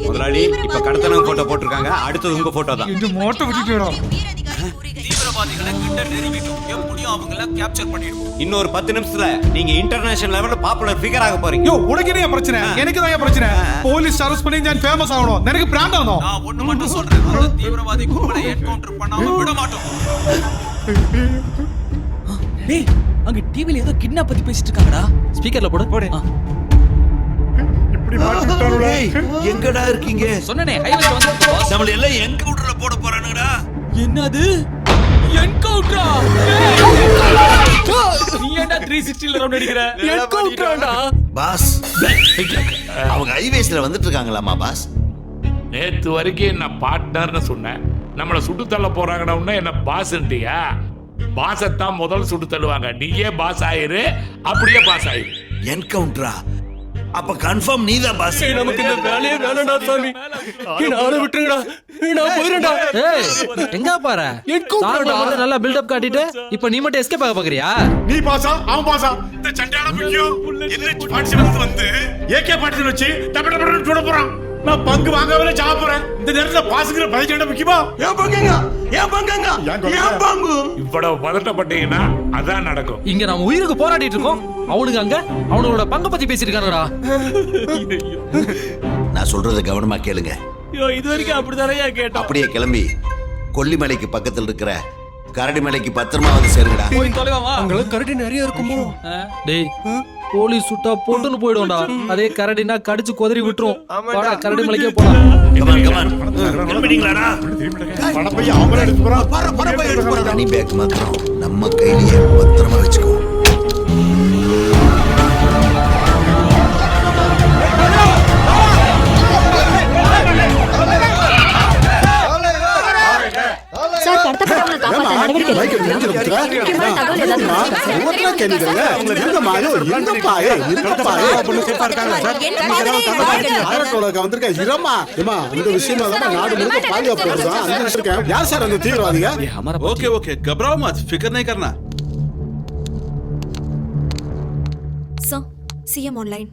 முதலாளி இப்ப கடத்தன போட்டோ போட்டுருக்காங்க. அடுத்தது உங்க போட்டோ தான். இந்த மோட்டை விட்டுட்டோம். தீவிரவாதிகளை கிட்ட நெருங்கிட்டோம். எப்படியும் அவங்கள கேப்சர் பண்ணிடுவோம். இன்னொரு 10 நிமிஷத்துல நீங்க இன்டர்நேஷனல் லெவல்ல பாப்புலர் ஃபிகர் ஆக போறீங்க. யோ உனக்கு என்ன பிரச்சனை? எனக்கு தான் பிரச்சனை. போலீஸ் அரெஸ்ட் பண்ணி நான் ஃபேமஸ் ஆகணும். எனக்கு பிராண்ட் ஆகணும். நான் ஒண்ணு மட்டும் சொல்றேன். அந்த தீவிரவாதி கும்பலை என்கவுண்டர் பண்ணாம விட மாட்டோம். டேய் அங்க டிவில ஏதோ கிட்னாப் பத்தி பேசிட்டு இருக்காங்கடா. ஸ்பீக்கர்ல போடு. இப்படி மாட்டிட்டானுடா. எங்கடா இருக்கீங்க? சொன்னனே ஹைவேல வந்து நம்மள எல்லாம் என்கவுண்டர்ல போட போறானுங்கடா. என்னது என்கவுண்டரா? நீ என்ன 360 ரவுண்ட் அடிக்குற? என்கவுண்டராடா பாஸ். அவங்க ஹைவேஸ்ல வந்துட்டு இருக்காங்களாமா பாஸ்? நேத்து வரைக்கும் என்ன பார்ட்னர்னு சொன்னேன். நம்மளை சுட்டு தள்ள போறாங்கன்னா என்ன பாஸ்ன்ட்டியா? பாசத்தான் முதல் சுட்டு தள்ளுவாங்க. நீயே பாஸ் ஆயிரு. அப்படியே பாஸ் ஆயிரு. என்கவுண்டரா? அப்ப கன்ஃபார்ம் நீதான் பாஸ். நமக்கு இந்த வேலையே வேணாம்டா சாமி. நாளை விட்டுருடா. நான் போயிரேன்டா. ஏய் எங்க பாரு? என்கவுண்டரா மட்டும் நல்லா பில்ட் அப் காட்டிட்டு இப்போ நீ மட்டும் எஸ்கேப் ஆக பாக்குறியா? நீ பாஸா அவன் பாஸா? இந்த சண்டையால முக்கியம். என்ன பாட்சில வந்து ஏகே பாட்சில வச்சு டப டப சுட போறான். நான் பங்கு வாங்கவே சாவ போறேன். இந்த நேரத்துல பாஸ்ங்கற பதிச்சண்ட முக்கியமா? ஏன் பங்குங்க? இவ்வளவு பதட்டப்பட்டீங்கன்னா அதான் நடக்கும். இங்க நாம உயிருக்கு போராடிட்டு இருக்கோம். அவனுக்கு அங்க அவனோட பங்க பத்தி பேசிட்டு இருக்கானடா. நான் சொல்றத கவனமா கேளுங்க. இது வரைக்கும் அப்படிதானே கேட்டோம். அப்படியே கிளம்பி கொல்லிமலைக்கு பக்கத்துல இருக்கிற கரடி மலைக்கு பத்திரமா வந்து சேருங்கடா. போய் தொலைவாமா? அங்க கரடி நிறைய இருக்குமோ? டேய் போலீஸ் சுட்டா போட்டுன்னு போய்டும்டா. அதே கரடினா கடிச்சு கொதறி விட்டுரும். வாடா கரடி மலைக்கே போலாம். கமான் கிளம்பிட்டீங்களாடா? பணப்பைய அவங்களே எடுத்து போறான். பணப்பைய எடுத்து போறான். நீ பேக் மாத்திரம் நம்ம கையிலேயே பத்திரமா வச்சுக்கோ. சார் கடத்தப்பட்டவங்களை காப்பாற்ற நடவடிக்கை முக்கியமான தகவல் ஏதாவது ओके ओके घबराओ मत. फिक्र नहीं करना. Sir CM online.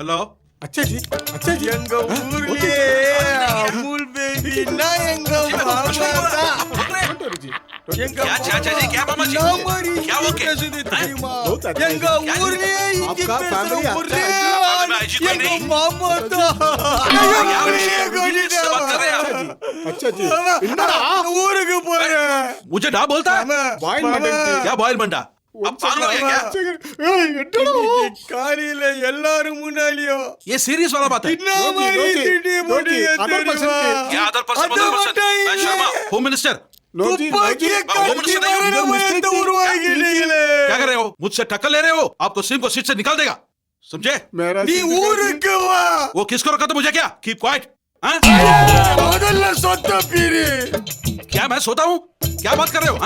हेलो. अच्छा जी எங்க ஊர்லயே அமுல் பேபி நான் எங்க மாமா எங்க चाचा क्या मामा जी? क्या ओके? எங்க ஊர்லயே आपका फैमिली எங்க மாமா अच्छा जी என்னடா ஊருக்கு போறேன். मुझे डा बोलता है? बॉयल मंडा क्या बॉयल मंडा? अब पागल हो गया क्या? காலையில எல்லாரும் முன்னாடியும் ये सीरियस वाला बात है. क्या अदर पर्सन मैं शर्मा होम मिनिस्टर. क्या कर रहे हो? मुझसे टक्कर ले रहे हो? आपको सिम को सीट से निकाल देगा. समझे? वो किसको रखा था मुझे क्या? Keep quiet. क्या मैं सोता हूँ? क्या बात कर रहे हो?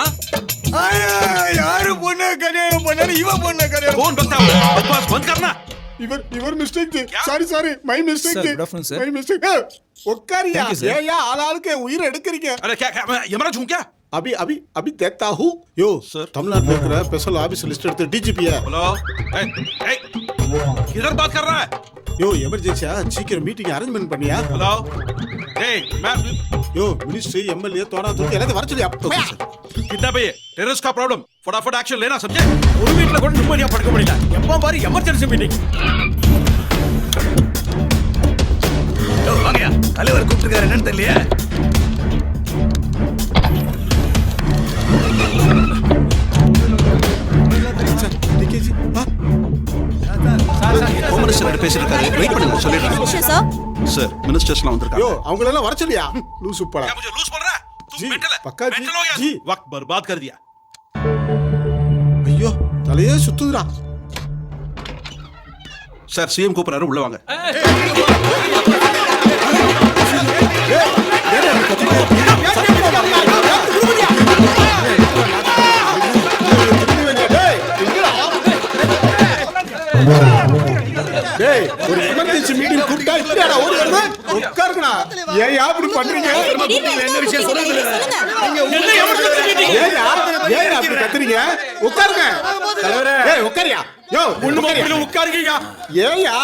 யாரு பொண்ண கல்யாணம் பண்ணாரு? இவன் பொண்ண கல்யாணம். कौन बकता है? बकवास बंद करना. இவர் mistake sorry my mistake my mistake. உட்காரியா ஏயா ஆளாளுக்கு உயிர் எடுக்கறீங்க? अरे क्या यमराज हूँ क्या? अभी देखता हूँ. यो सर तमिलनाडु में இருக்கிற ஸ்பெஷல் ஆபீஸ் லிஸ்ட் எடுத்து டிஜிபி हेलो. किधर बात कर रहा है? யோ எமர்ஜென்சியா சீக்கிரம் மீட்டிங் அரேஞ்ச்மென்ட் பண்ணியா? हेलो. मैं யோ மினிஸ்ட்ரி எம்எல்ஏ தோடா தூக்கி எல்லாத்தையும் வர சொல்லி அப்போ किडनैप है टेररिस्ट का प्रॉब्लम. फटाफट एक्शन लेना. समझे? ஒரு வீட்ல கூட நிம்மதியா படுக்க முடியல. எப்ப பாரு எமர்ஜென்சி மீட்டிங். வாங்கயா தலைவர் கூப்பிட்டுருக்காரு என்னன்னு தெரியலையே. Home minister பேசிருக்காரு. வெயிட் பண்ணுங்க சொல்லிடுறேன். सर मिनिस्टर्स லாம் வந்திருக்காங்க. யோ அவங்கள எல்லாம் வர சொல்லியா? லூஸ் படா. क्या मुझे लूज बोल रहा है? तू मेंटल है? पक्का जी, मेंटल हो गया? जी. वक्त बर्बाद कर दिया. ஐயோ தலையே சுத்துதுடா. சார் சிஎம் கூப்பிடுறாரு உள்ள வாங்க. டேய் ஒரு எமர்ஜென்சி மீட்டிங் கூப்பிட்டா இப்படியாடா ஓடி வருது? உட்காருங்கடா. ஏன் அப்படி பண்றீங்க? என்ன விஷயம் சொல்லுங்க. என்ன எமர்ஜென்சி மீட்டிங்? ஏன் அப்படி கத்துறீங்க? உட்காருங்க. தலைவரே ஏய் உட்காரியா. யோ உட்காருங்க. ஏயா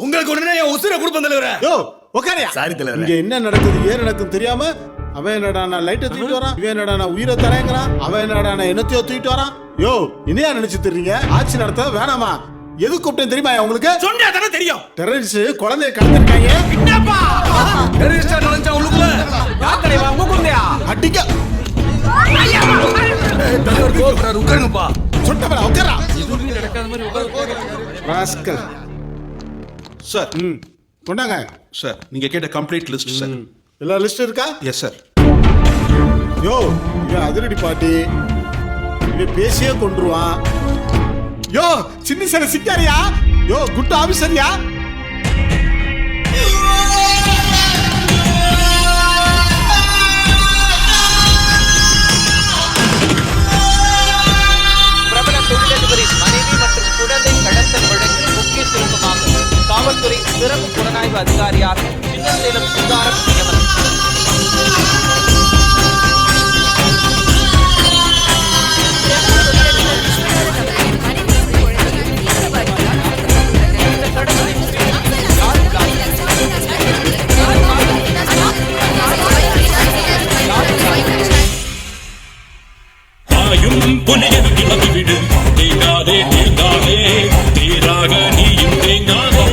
உங்களுக்கு உடனே என் உசுரை கொடுப்பேன் தலைவரே. யோ உட்காரியா. சாரி தலைவரே. இங்க என்ன நடக்குது ஏன் நடக்குது தெரியாம அவன் என்னடா நான் லைட்டை தூக்கிட்டு வரான், இவன் என்னடா நான் உயிரை தரேங்கிறான், அவன் என்னடா நான் என்னத்தையோ தூக்கிட்டு வரான். யோ இனியா நினைச்சு தெரியுங்க ஆட்சி நடத்த வேணாமா? எது கூப்பிட்டேன் தெரியுமா உங்களுக்கு? சொன்னா தானே தெரியும். டெரரிஸ்ட் குழந்தைய கடத்திருக்காங்க. என்னப்பா டெரரிஸ்டா நுழைஞ்சா உள்ளுக்குள்ள யார் தலைவா உங்க குழந்தையா? அடிக்க தலைவர் கோபுறாரு. உட்காருங்கப்பா. சொட்டப்பட உட்காரா. நடக்காத மாதிரி ராஸ்கல். சார் கொண்டாங்க சார் நீங்க கேட்ட கம்ப்ளீட் லிஸ்ட் சார். எல்லா லிஸ்ட் இருக்கா? Yes sir. யோ இவன் அதிரடி பாட்டி, இவன் பேசியே கொண்டுருவான். யோ சின்ன சின்ன சிக்காரியா? யோ குட் ஆபீசரியா? பிரபல தொழிலதிபரின் மனைவி மற்றும் குழந்தை கடத்தல் வழக்கில் முக்கிய திருப்பமாக காவல்துறை சிறப்பு புலனாய்வு அதிகாரியாக சின்னசேலம் சுந்தாரம் நியமனம். புலியது கிளம்பி விடு, தேங்காதே தேங்காதே தேராக நீயும் தேங்காதே,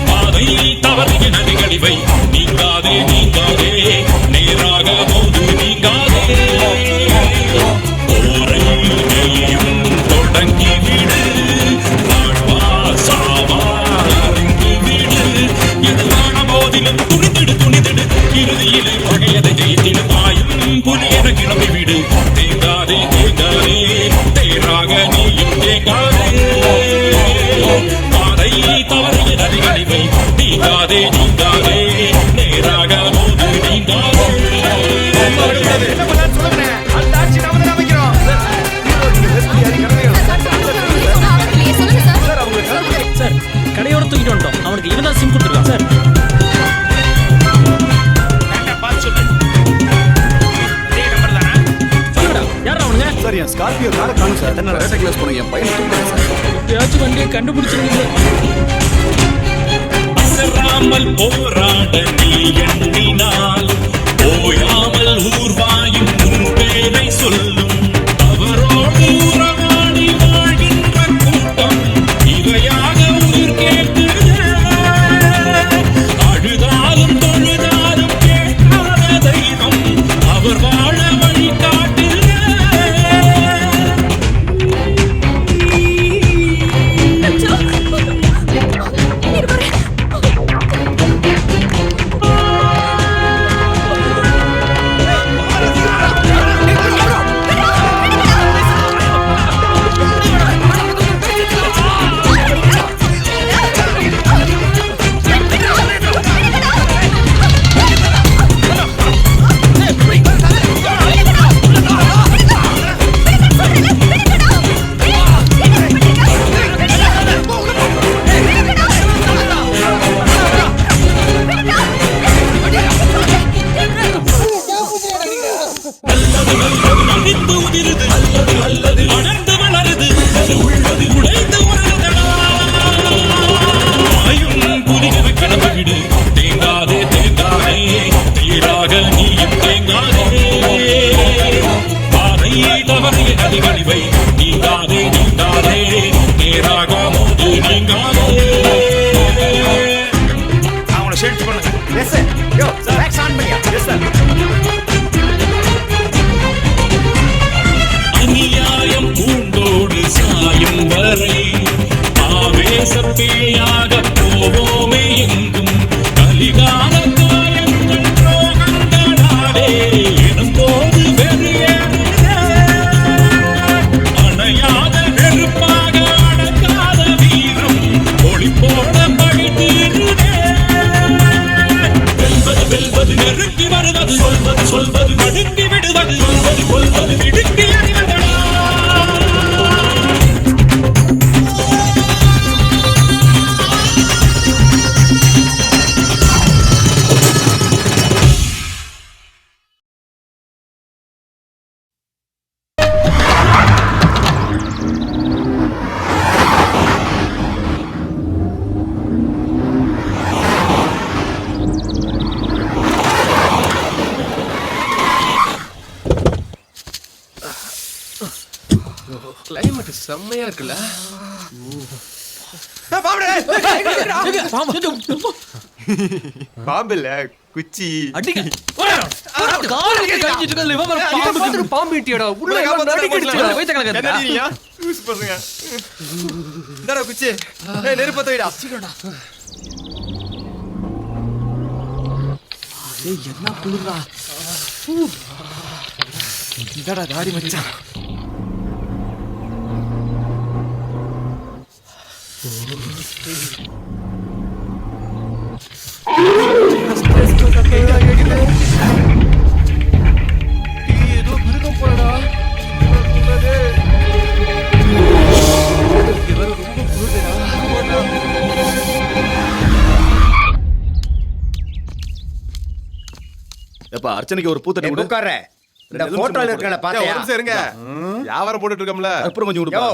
பாதை தவறிய நதிகளிவை நீங்காதே நீங்காதே நேராக போது நீங்காதே, போரை நீயும் தொடங்கி விடு, வாழ்வா சாவா அறிந்து விடு, எதுவான போதிலும் துணிந்திடு துணிந்திடு, இறுதியிலே பகையதை ஜெயித்திடு, பாயும் புலியது கிளம்பி விடு, தேங்காதே தேங்காதே தேராக நீயும் தேங்காதே, பாதை தவறிய நதிகளிவை நீங்காதே நீங்காதே நேராக போது நீங்காதே. என்ன பண்ணலாம்னு சொல்லுங்க. அந்த ஆட்சி நாம தான் அமைக்கிறோம். சார் கடையோட தூக்கிட்டு வந்துட்டோம். அவனுக்கு இவன் தான் சிம் கொடுத்துருக்கான் சார். சார் என் ஸ்கார்பியோ காரை காணும் சார். என்ன ரேட்டை கிளாஸ் போன என் பையன் தூக்கிட்டேன் சார். எப்பயாச்சும் வண்டியை கண்டுபிடிச்சிருக்கீங்க. அசராமல் போராட நீ எண்ணினால் ஓயாமல் ஊர்வாயும் உன் பேரை சொல்லும், அவரோடு உறவாடி வாழ்கின்ற கூட்டம் இவையாக உயிர் கேட்டு, அழுதாலும் தொழுதாலும் கேட்காத தெய்வம் அவர் வாழ வழி காட்டு. அநியாயம் பூண்டோடு சாயும் வரை ஆவேசப்பேயாக போவோமே எங்கும், கலிகால காயங்கள் துரோகங்களாலே எனும் போது வெறியேறுதே, அணையாத நெருப்பாக அடங்காத வீரம் ஒளி போட பழித்தீருதே, வெல்வது வெல்வது நெருங்கி வருவது, சொல்வது சொல்வது நடுங்கி விடுவது, சொல்வது கொள்வது இடுங்கி அறிவதடா. கிளைமேட் செம்மையா இருக்குல்ல. பாம்பு இல்ல குச்சி பாம்பு இட்டியடா உள்ள பசங்க என்னடா குச்சி நெருப்ப தவிடா என்ன குளிரா இதடா தாடி மச்சான். ஏதோ மிருகம் போலடா. எப்ப அர்ச்சனைக்கு ஒரு பூத்தட்டி கொடு. உட்கார. இந்த போட்டோல இருக்கற பாத்தியா? ஒரு நிமிஷம் இருங்க. வியாபாரம் போட்டுட்டு இருக்கோம்ல. அப்புறம் கொஞ்சம் கொடுப்பா.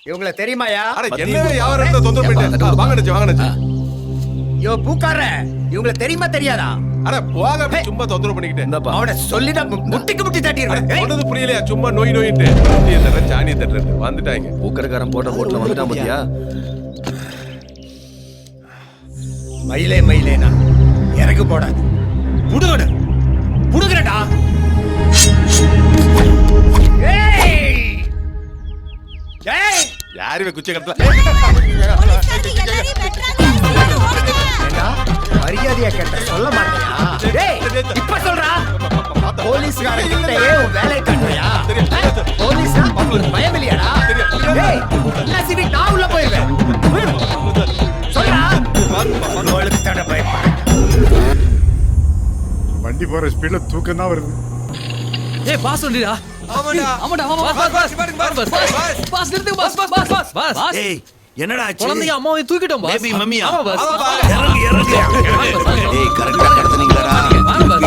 இவங்கள தெரியுமாயா? அட என்ன வியாபாரத்தை தொந்தரவு பண்ணிட்டு. வாங்க நச்சு வாங்க நச்சு. யோ பூக்கார. இவங்கள தெரியுமா தெரியாதா? அட போங்க சும்மா தொந்தரவு பண்ணிக்கிட்டு. அவட சொல்லிடா முட்டிக்கு முட்டி தட்டிடுறேன். ஒண்ணுது புரியலையா சும்மா நோய் நோயிட்டு. நீ தர சாணி தட்டறது வந்துட்டாங்க. பூக்கறக்காரன் போட்ட போட்ல வந்துட்டான் பாத்தியா? மயிலே மயிலேனா இறகு போடாது. புடுங்கடா. புடுங்கடா. ஏய்! ஏய்! யாருமே குச்சி கடத்தல. மரியாதையா கேட்ட சொல்ல மாட்டியா? டேய் இப்ப சொல்றா. போலீஸ்காரன் கிட்டயே வேலை காட்டுறியா? போலீஸ் பயம் இல்லையாடா? டேய் என்ன சிவி நான் உள்ள போயிடுவேன். சொல்றா. உங்களுக்கு தட பயப்பட. வண்டி போற ஸ்பீட்ல தூக்கம் தான் வருது. ஏய் பாஸ் வந்துடா. ஆமாடா. ஆமாடா ஆமா பாஸ் நிறுத்துங்க பாஸ். ஏய் என்னடா ஆச்சு? குழந்தைய அம்மாவை தூக்கிட்டோம் பாஸ். பேபி மம்மியா? ஆமா பாஸ். இறங்கு இறங்கு. ஏய் கரெக்ட்டா கடத்துனீங்களாடா?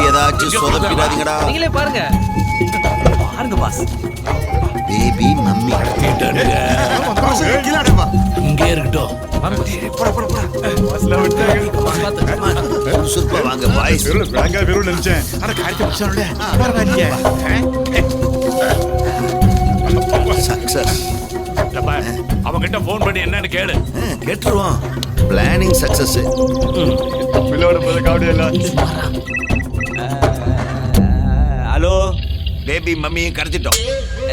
ஏதாச்சும் சொதப்பிடாதீங்கடா. நீங்களே பாருங்க. பாருங்க பாஸ். பேபி மம்மி இங்கே இருக்கட்டும். சூப்பர் வாங்க பாய்ஸ். வேங்க வெறும் நினைச்சேன். அட காய்ச்சி பிடிச்சானே. சக்சஸ். அவங்க கிட்ட போன் பண்ணி என்னன்னு கேளு. கேட்டுருவோம். Planning success. பிள்ளோட போத காவடி இல்ல. ஹலோ பேபி மம்மியும் கடத்திட்டோம்.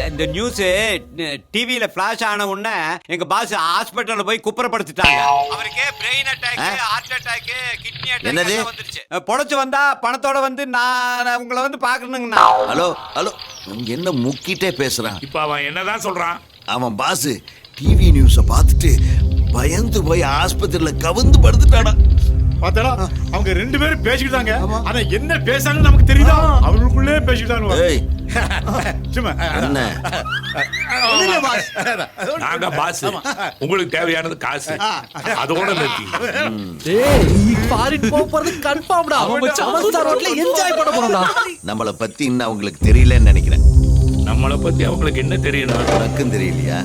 இந்த நியூஸ் டிவில ஃபிளாஷ் ஆன உடனே எங்க பாஸ் ஹாஸ்பிடல்ல போய் குப்புறப்படுத்திட்டாங்க. அவருக்கு brain attack, heart attack, kidney attack வந்துருச்சு. பொழைச்சு வந்தா பணத்தோட வந்து நான் உங்களை வந்து பாக்கணுங்கண்ணா. ஹலோ ஹலோ என்ன முக்கிட்டே பேசுறான்? இப்ப அவன் என்னதான் சொல்றான்? அவன் பாஸ் டிவி நியூஸ பார்த்துட்டு பயந்து போய் ஆஸ்பத்திரியில கவுந்து படுத்துட்டானா. பாத்தடா அவங்க ரெண்டு பேரும் பேசிக்கிட்டாங்க. ஆனா என்ன பேசாங்கன்னு நமக்கு தெரியுதா? அவங்களுக்குள்ளே பேசிக்கிட்டாங்க. ஏய் சும்மா என்ன? நாங்க பாஸ். உங்களுக்கு தேவையானது காசு. அதோட நிறுத்தி. டேய் ஃபாரின் போறது கன்ஃபார்ம்டா. அவன் ரோட்ல என்ஜாய் பண்ண போறோம்டா. நம்மள பத்தி இன்னும் அவங்களுக்கு தெரியலன்னு நினைக்கிறேன். நம்மள பத்தி அவங்களுக்கு என்ன தெரியணும்? உனக்கும் தெரியலையா?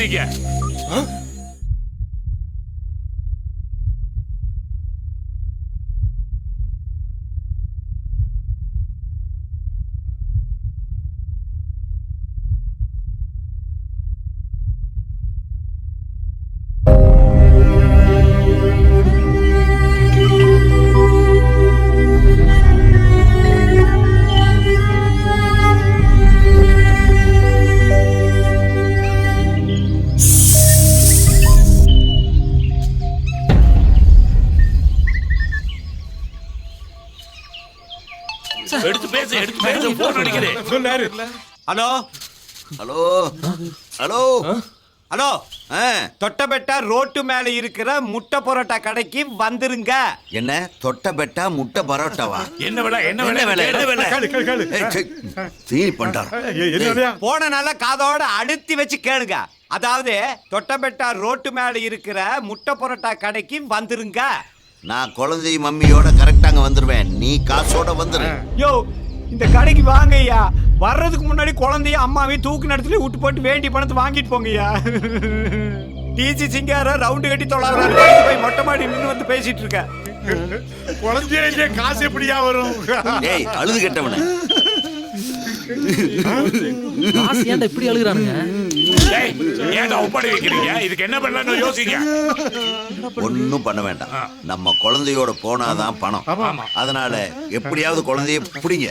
நீங்க எடுத்து பேசு போன் அடிக்குது. சொல்லாரு. Hello hello hello hello Doddabetta road மேல இருக்கிற முட்டை பரோட்டா கடைக்கு வந்துருங்க. என்ன தொட்ட பெட்டா முட்டை பரோட்டாவா? என்ன வேலை ஃபீல் பண்றாரு. போன நாள காதோட அடுத்து வச்சு கேளுங்க. அதாவது தொட்டபெட்டா ரோட்டு மேல இருக்கிற முட்டை பரோட்டா கடைக்கு வந்துருங்க. நான் குழந்தை மம்மியோட கரெக்டாங்க வந்துருவேன். நீ காசோட வந்துரு. யோ இந்த கடைக்கு வாங்கய்யா. வர்றதுக்கு முன்னாடி குழந்தைய அம்மாவையும் தூக்கு நடத்துல விட்டு போட்டு வேண்டிய பணத்தை வாங்கிட்டு போங்கய்யா. டிசி சிங்கார ரவுண்டு கட்டி தொழாங்க போய் மொட்டை மாடி நின்று வந்து பேசிட்டு இருக்க. குழந்தைய காசு எப்படியா வரும்? ஏய் அழுது கெட்டவன. ஏன்டா இப்படி அழுகுறானுங்க? ஏன்டா ஒப்படை வைக்கிறீங்க? இதுக்கு என்ன பண்ணலாம்னு யோசிங்க. ஒன்னும் பண்ண வேண்டாம். நம்ம குழந்தையோட போனாதான் பணம். அதனால எப்படியாவது குழந்தைய பிடிங்க.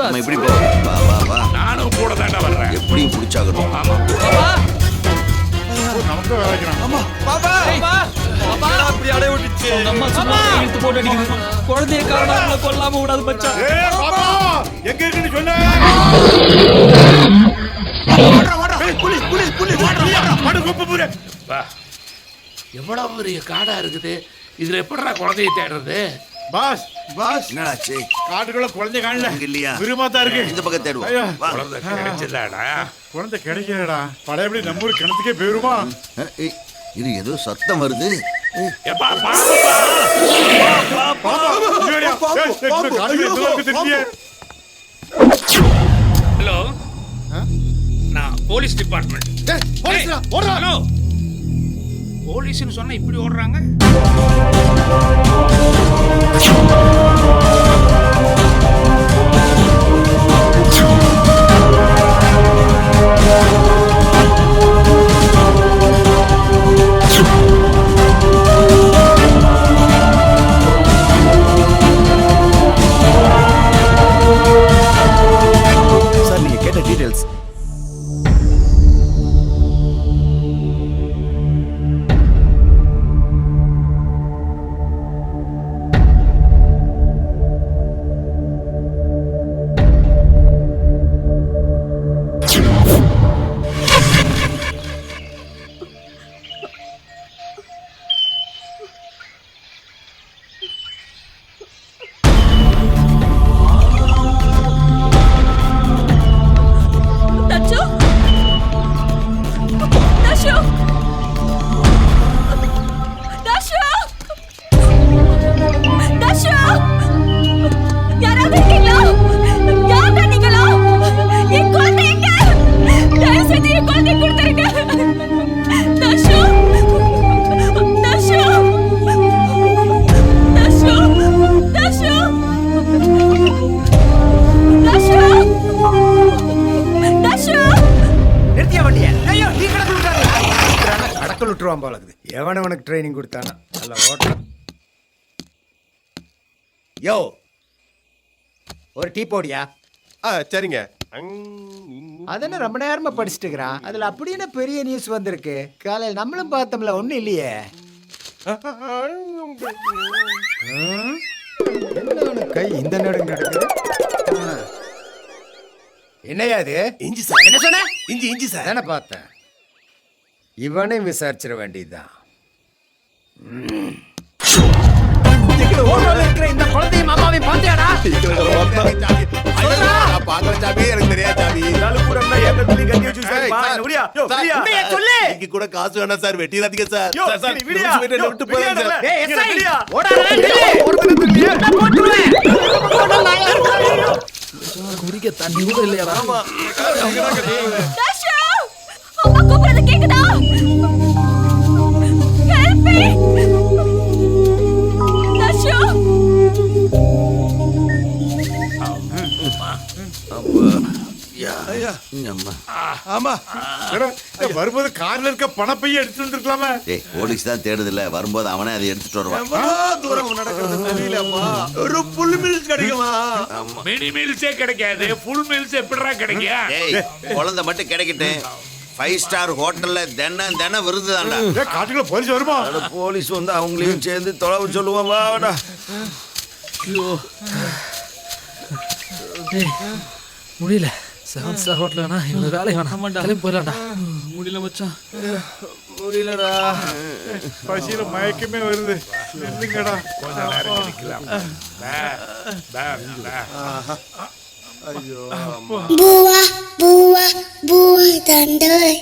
நம்ம இப்படி போ. வா வா வா. நானும் கூட தாண்டா வர்றேன். எப்படியும் பிடிச்சாகணும். ஆமா. நமக்கு வேலைக்கிறான். அம்மா பாப்பா பாப்பா அப்படி அடைய விட்டுச்சு. அம்மா சும்மா இழுத்து போட்டு அடிக்குது. குழந்தைய காரணங்கள கொல்லாம விடாத மச்சான். ஏய் பாப்பா எங்க இருக்குன்னு சொன்ன? எவ்வளவு பெரிய காடா இருக்குது. இதுல எப்படிடா குழந்தைய தேடுறது? பாஸ் பாஸ் என்னாச்சு? காட்டுக்குள்ள குழந்தை காணல. இல்லையா? விருமாத்தா இருக்கு. இந்த பக்கம் தேடுவோம். குழந்தை கிடைச்சதாடா? குழந்தை கிடைக்கலடா. பழையபடி நம்ம ஊர் கிணத்துக்கே போயிருமா? இது ஏதோ சத்தம் வருது. ஹலோ நான் போலீஸ் டிபார்ட்மெண்ட். ஹலோ போலீஸ்னு சொன்னா இப்படி ஓடுறாங்க. சார் நீங்க கேட்ட டீடைல்ஸ் எவனவனுக்கு ட்ரைனிங் கொடுத்தானா? நல்ல ஓட்டம். யோ ஒரு டீ போடியா? சரிங்க. அதென்ன ரொம்ப நேரமா படிச்சுட்டு இருக்கிறான். அதுல அப்படின்னு பெரிய நியூஸ் வந்திருக்கு. காலையில் நம்மளும் பார்த்தோம்ல, ஒண்ணும் இல்லையே. கை இந்த நடுங்க நடக்குது. என்னையா அது? இஞ்சி சார். என்ன சொன்ன? இஞ்சி சார். தானே பார்த்தேன். இவனையும் விசாரிச்சிட வேண்டியதுதான். இந்த குழந்தைய மாமாவை பார்த்தியாடா? பாக்குற சாமி எனக்கு தெரியாது சாமி. கூட காசு வேணாம் சார். வெட்டிடாதீங்க சார். விட்டு போறேன் குடிக்க தண்ணி கூட இல்லையா? கூப்பிடுறது கேக்குதா? Help me! தர்ஷு! ஆமா வரும்போது கார்ல இருக்க பணப்பைய எடுத்து வந்திருக்கலாமே. போலீஸ் தான் தேடுதில்ல, வரும்போது அவனே அதை எடுத்துட்டு வருவான். தூரம் நடக்கிறது தெரியலப்பா. ஒரு புல் மீல்ஸ் கிடைக்குமா? மினி மீல்ஸே கிடைக்காது, ஃபுல் மீல்ஸ் எப்படிடா கிடைக்கும்? ஏய், குழந்தை மட்டும் கிடைக்கட்டு. 5 ஸ்டார் ஹோட்டல்ல தினம் விருது தான்டா. காட்டுக்குள்ள போலீஸ் வருமா? போலீஸ் வந்து அவங்களையும் சேர்ந்து தொலைவு சொல்லுவான். வாடா. முடியல. 7 ஸ்டார் ஹோட்டல் வேணா, இந்த வேலை வேணாம். கிளம்பி போயிடலாம்டா. முடியல மச்சான், முடியலடா. பசியில மயக்கமே வருது. என்னங்கடா கொஞ்ச நேரம் நிக்கலாம். ஐயோ Buah, buah, buah tandai.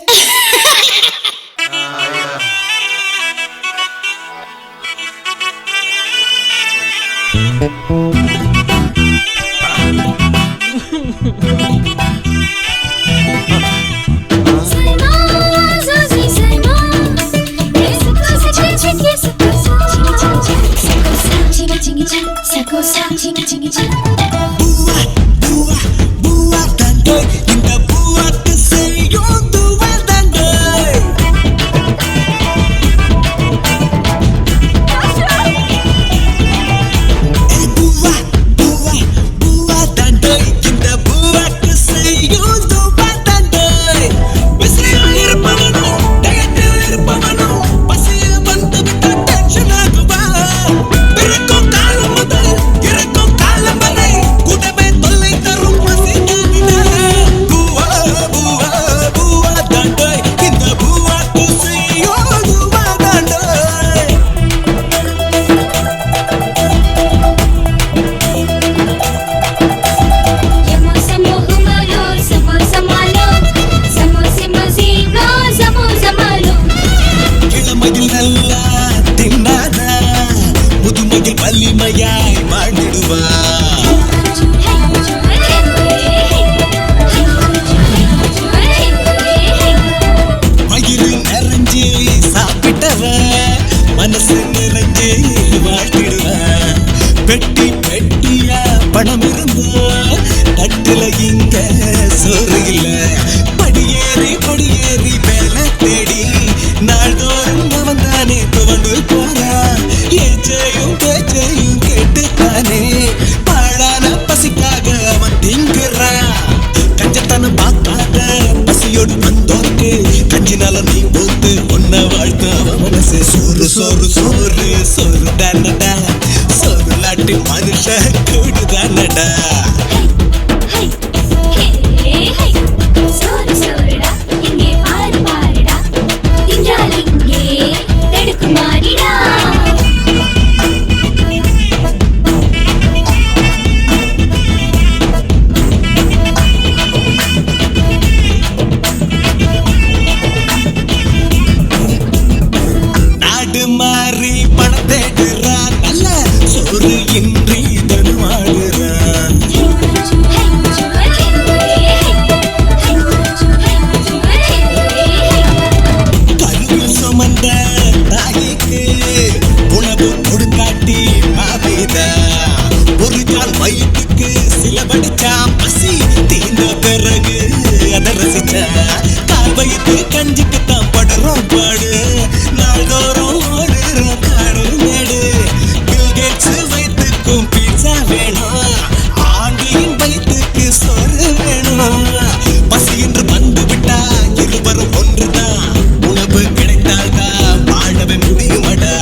இருவரும் ஒன்றுதான். உணவு கிடைத்தால்தான் வாழவே முடியுமடா.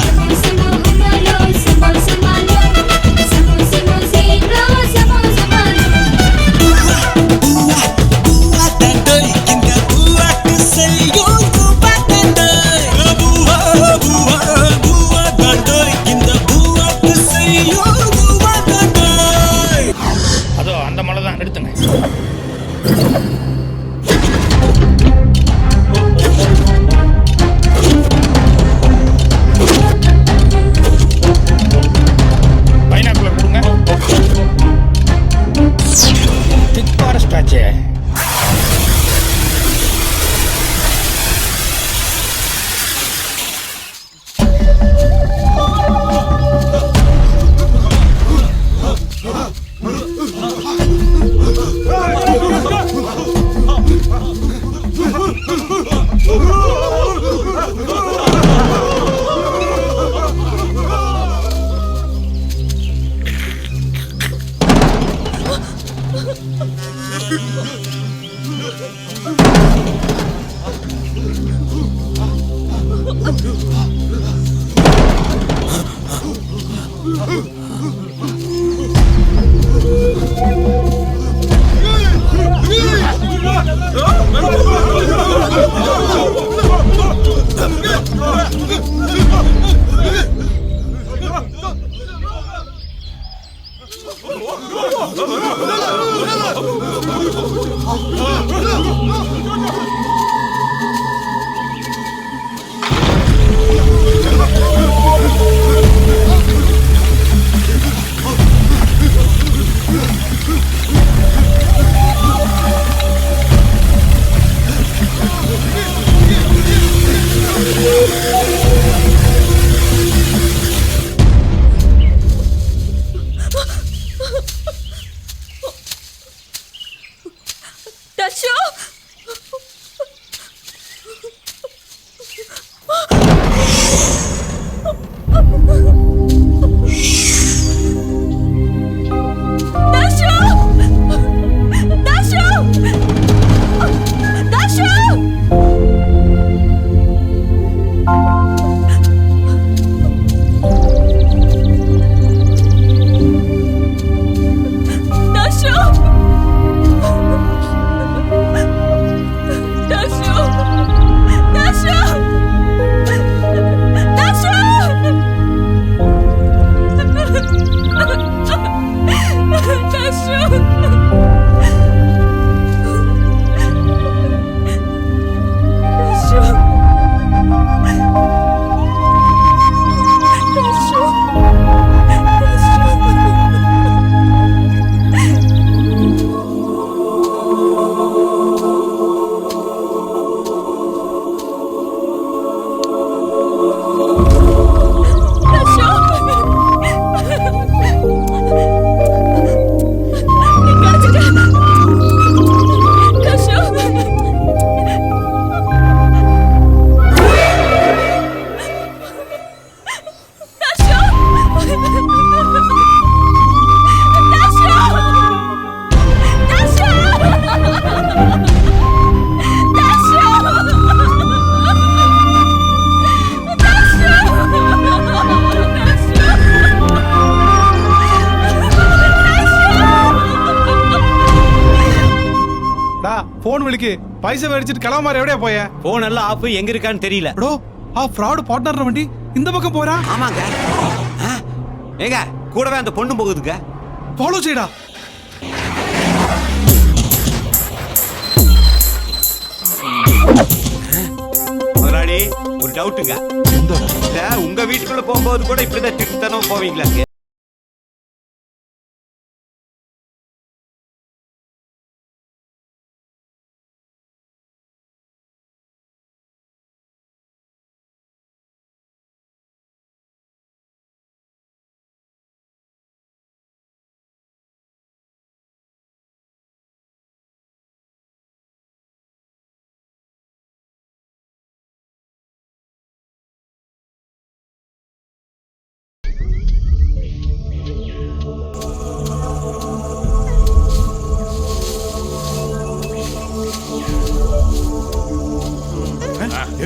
போன் விളിக்கு பைசா வெடிச்சிட்டு கிளம்ப எவடே போய போன் எல்லாம் ஆஃப் எங்க இருக்கான்னு தெரியல ப்ரோ ஃப்ராட் பார்ட்னர் வண்டி இந்த பக்கம் போறா ஆமாங்க ஏங்க கூடவே அந்த பொண்ணு போகுதுங்க ஃபாலோ செய்டா முதலாளி ஒரு டவுட்டுங்க உங்க வீட்டுக்குள்ள போகும்போது கூட இப்படிதான் திருத்தனம் போவீங்களா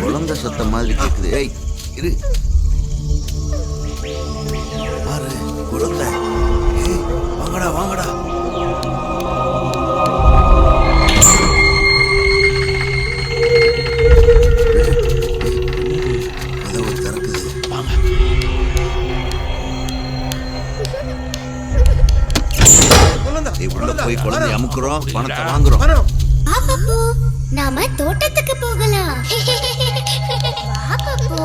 குழந்தை சத்தம் மாதிரி கேக்குது. ஏய் இரு பாரு குழந்தை. ஏய் வாங்கடா வாங்கடா. கதவு திறக்குது. வாங்க. உள்ள போய் குழந்தை அமுக்குறோம், பணத்தை வாங்குறோம். பாப்பு நாம தோட்டத்துக்கு போகலாம். வா பாப்பு.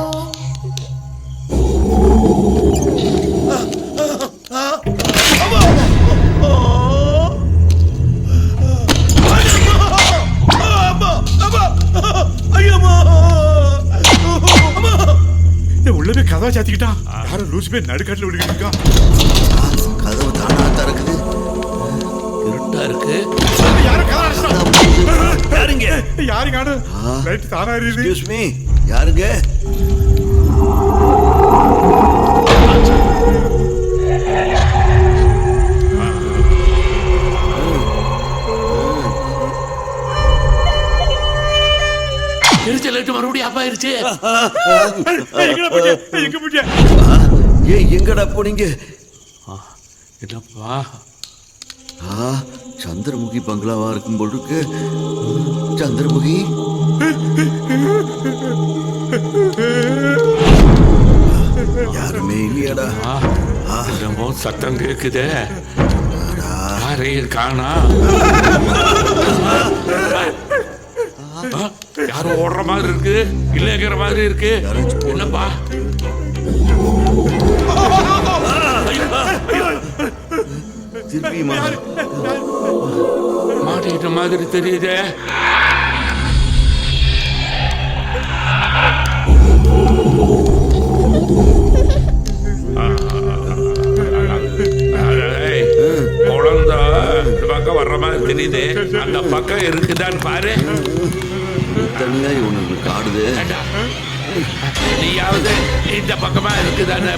உள்ளவே கதவை சாத்திக்கிட்டான். யாரும் லூசு பேர் நடுக்காட்டுல விடுக்கிட்டு இருக்கான். கதவு தானா திறக்குது. இருட்டா இருக்கு. யாருங்க யாருங்க லைட் தானா எரியுது. எக்ஸ்கியூஸ் மீ யாருங்க? எரிச்ச லைட் மறுபடியும் ஆஃப் ஆயிருச்சு. ஏய் எங்கடா போனீங்க? என்னப்பா சந்திரமுகி பங்களாவா இருக்கும் போல் இருக்கு. சந்திரமுகி யாருமே இல்லையாடா? என்னமோ சத்தம் கேக்குதே, யாரையும் காணா. யாரும் ஓடுற மாதிரி இருக்கு, இல்லைங்கிற மாதிரி இருக்கு. என்னப்பா திருப்பி மாட்டிக்கிட்ட மாதிரி தெரியுதே. குழந்தை இந்த பக்கம் வர்ற மாதிரி தெரியுது. அந்த பக்கம் இருக்குதான்னு பாரு. தனியா உனக்கு காடுது. நீயாவது இந்த பக்கமா இருக்குதான்னு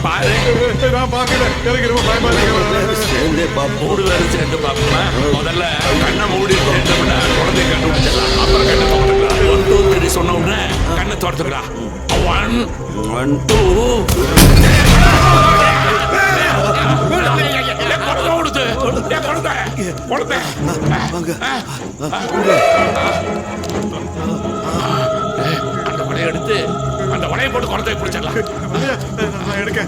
பாரு. சேர்ந்தே பாப்போம். மூணு பேரும் சேர்ந்து பார்ப்போமா? முதல்ல கண்ணை மூடி சேர்ந்தோம்னா குழந்தைய கண்டுபிடிச்சிடலாம். அப்புறம் கண்ணை திறந்துக்கலாம். 1 2 3 சொன்ன உடனே கண்ணை திறந்துக்கலாம். 1 1 2 அந்த வலையை எடுத்து அந்த வலையை போட்டு குழந்தைய பிடிச்சிடலாம். எடுக்க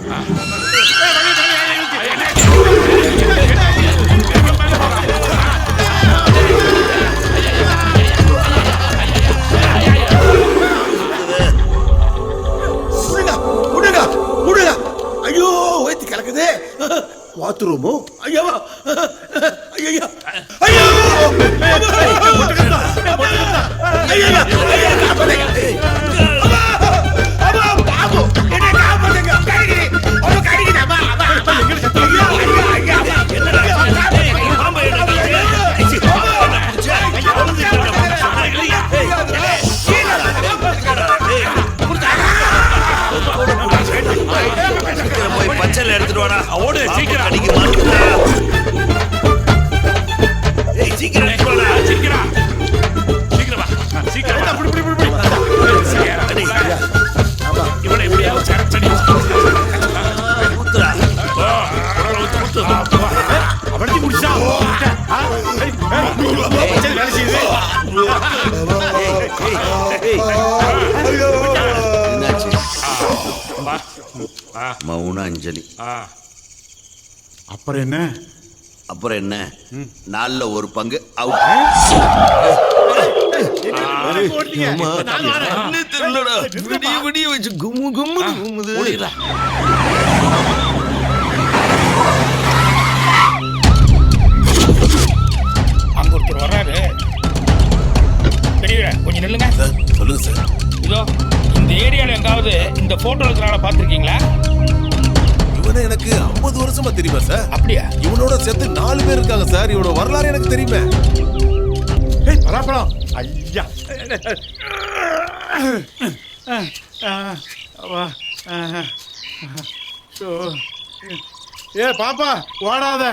ஐயோ வயிற்று கலக்குது. பாத்ரூமோ? ஐயோ ஐயோ ஐயோ போய் பச்சைல எடுத்துட்டு வாடா. ஓடு சீக்கிரம். அடிக்க மாட்டேங்குதா? ஏய் சீக்கிரம் எடுத்து வாடா. சீக்கிரம் சீக்கிரம் சீக்கிரம் இவனை எப்படியாவது சரச்சடி அவனுக்கு முடிச்சா வேலை செய்யுது. மௌன அஞ்சலி. அப்புறம் என்ன? அப்புறம் என்ன? 4ல் 1 பங்கு அவுட். விடிய விடிய வச்சு கும்மு கும்மு கும்முது. அங்க ஒருத்தர் வர்றாரு. பெரியவரே கொஞ்சம் நில்லுங்க. சொல்லுங்க சார். இதோ இந்த ஏரியால எங்காவது இந்த போட்டோ இருக்கிறால பாத்திருக்கீங்களா? இவனை எனக்கு 50 வருஷமா தெரியுமா சார்? அப்படியா? இவனோட சேர்த்து 4 பேர் இருக்காங்க சார். இவனோட வரலாறு எனக்கு தெரியுமே. ஏய் பலாப்பழம். ஐயா ஏ பாப்பா ஓடாத.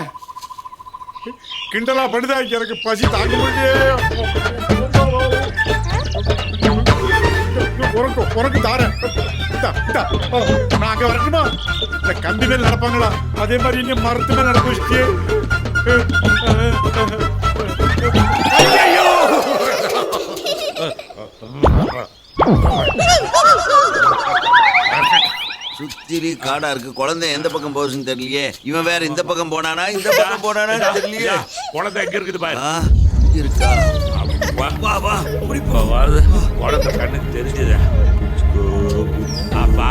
கிண்டலா படுதா, எனக்கு பசி தாங்க முடியல. உனக்கு தாரேன். நான் அங்க வரட்டுமா? இந்த கம்பி மேல் நடப்பாங்களா அதே மாதிரி இங்க மரத்து மேல் நடக்க வச்சுட்டு. சுத்திரி காடா இருக்கு. குழந்தை எந்த பக்கம் போகுதுன்னு தெரியலையே. இவன் வேற இந்த பக்கம் போனானா இந்த பக்கம் போனானா தெரியலையே. குழந்தை எங்க இருக்குது பாரு. இருக்கா? வா வா குழந்தை கண்ணுக்கு தெரிஞ்சது. அப்பா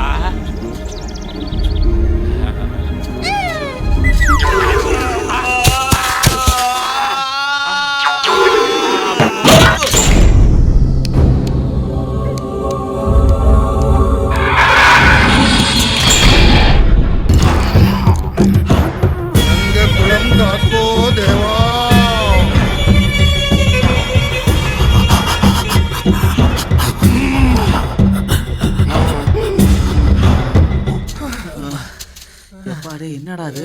என்னடா அது?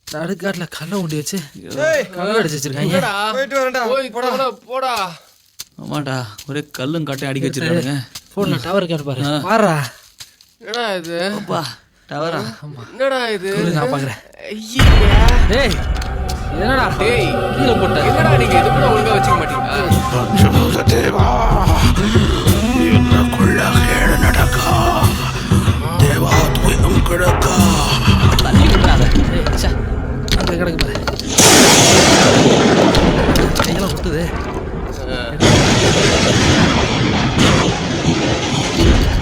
நடுக்காட்டுல கல்ல உண்டி வச்சு கல்ல அடிச்சு வச்சிருக்காங்க. போடா. ஆமாடா, ஒரே கல்லும் கட்டையும் அடிக்க வச்சிருக்காங்க. போன்ல டவர் கேட்டு பாரு பாருடா. என்னடா இது அப்பா டவரா? என்னடா இது நான் பாக்குறேன். ஐயா டேய் என்னடா டேய் கீழே போட்ட என்னடா நீங்க இது கூட ஒழுங்கா வச்சுக்க மாட்டீங்களா? தேவா என்னக்குள்ள கேடு நடக்கா தேவா துயம் கிடக்கா தண்ணி விடாத. ச்சே அங்க கிடக்கு பாரு. கையெல்லாம் குத்துது.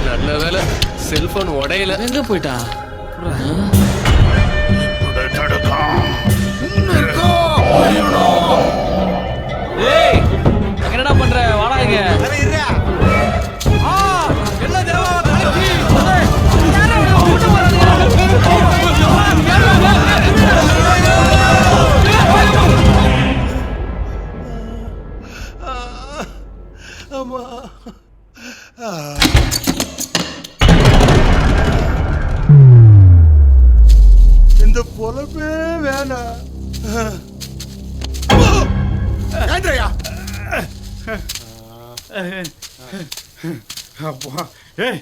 நல்ல வேலை செல்போன் உடையல. எங்க போயிட்டா? ஏய் என்னடா பண்ற? வாடா இங்க. என்ன தேவா தலைச்சி அம்மா இந்த பொழப்பே வேணாம். ஏந்திரையா. அப்பா ஏய்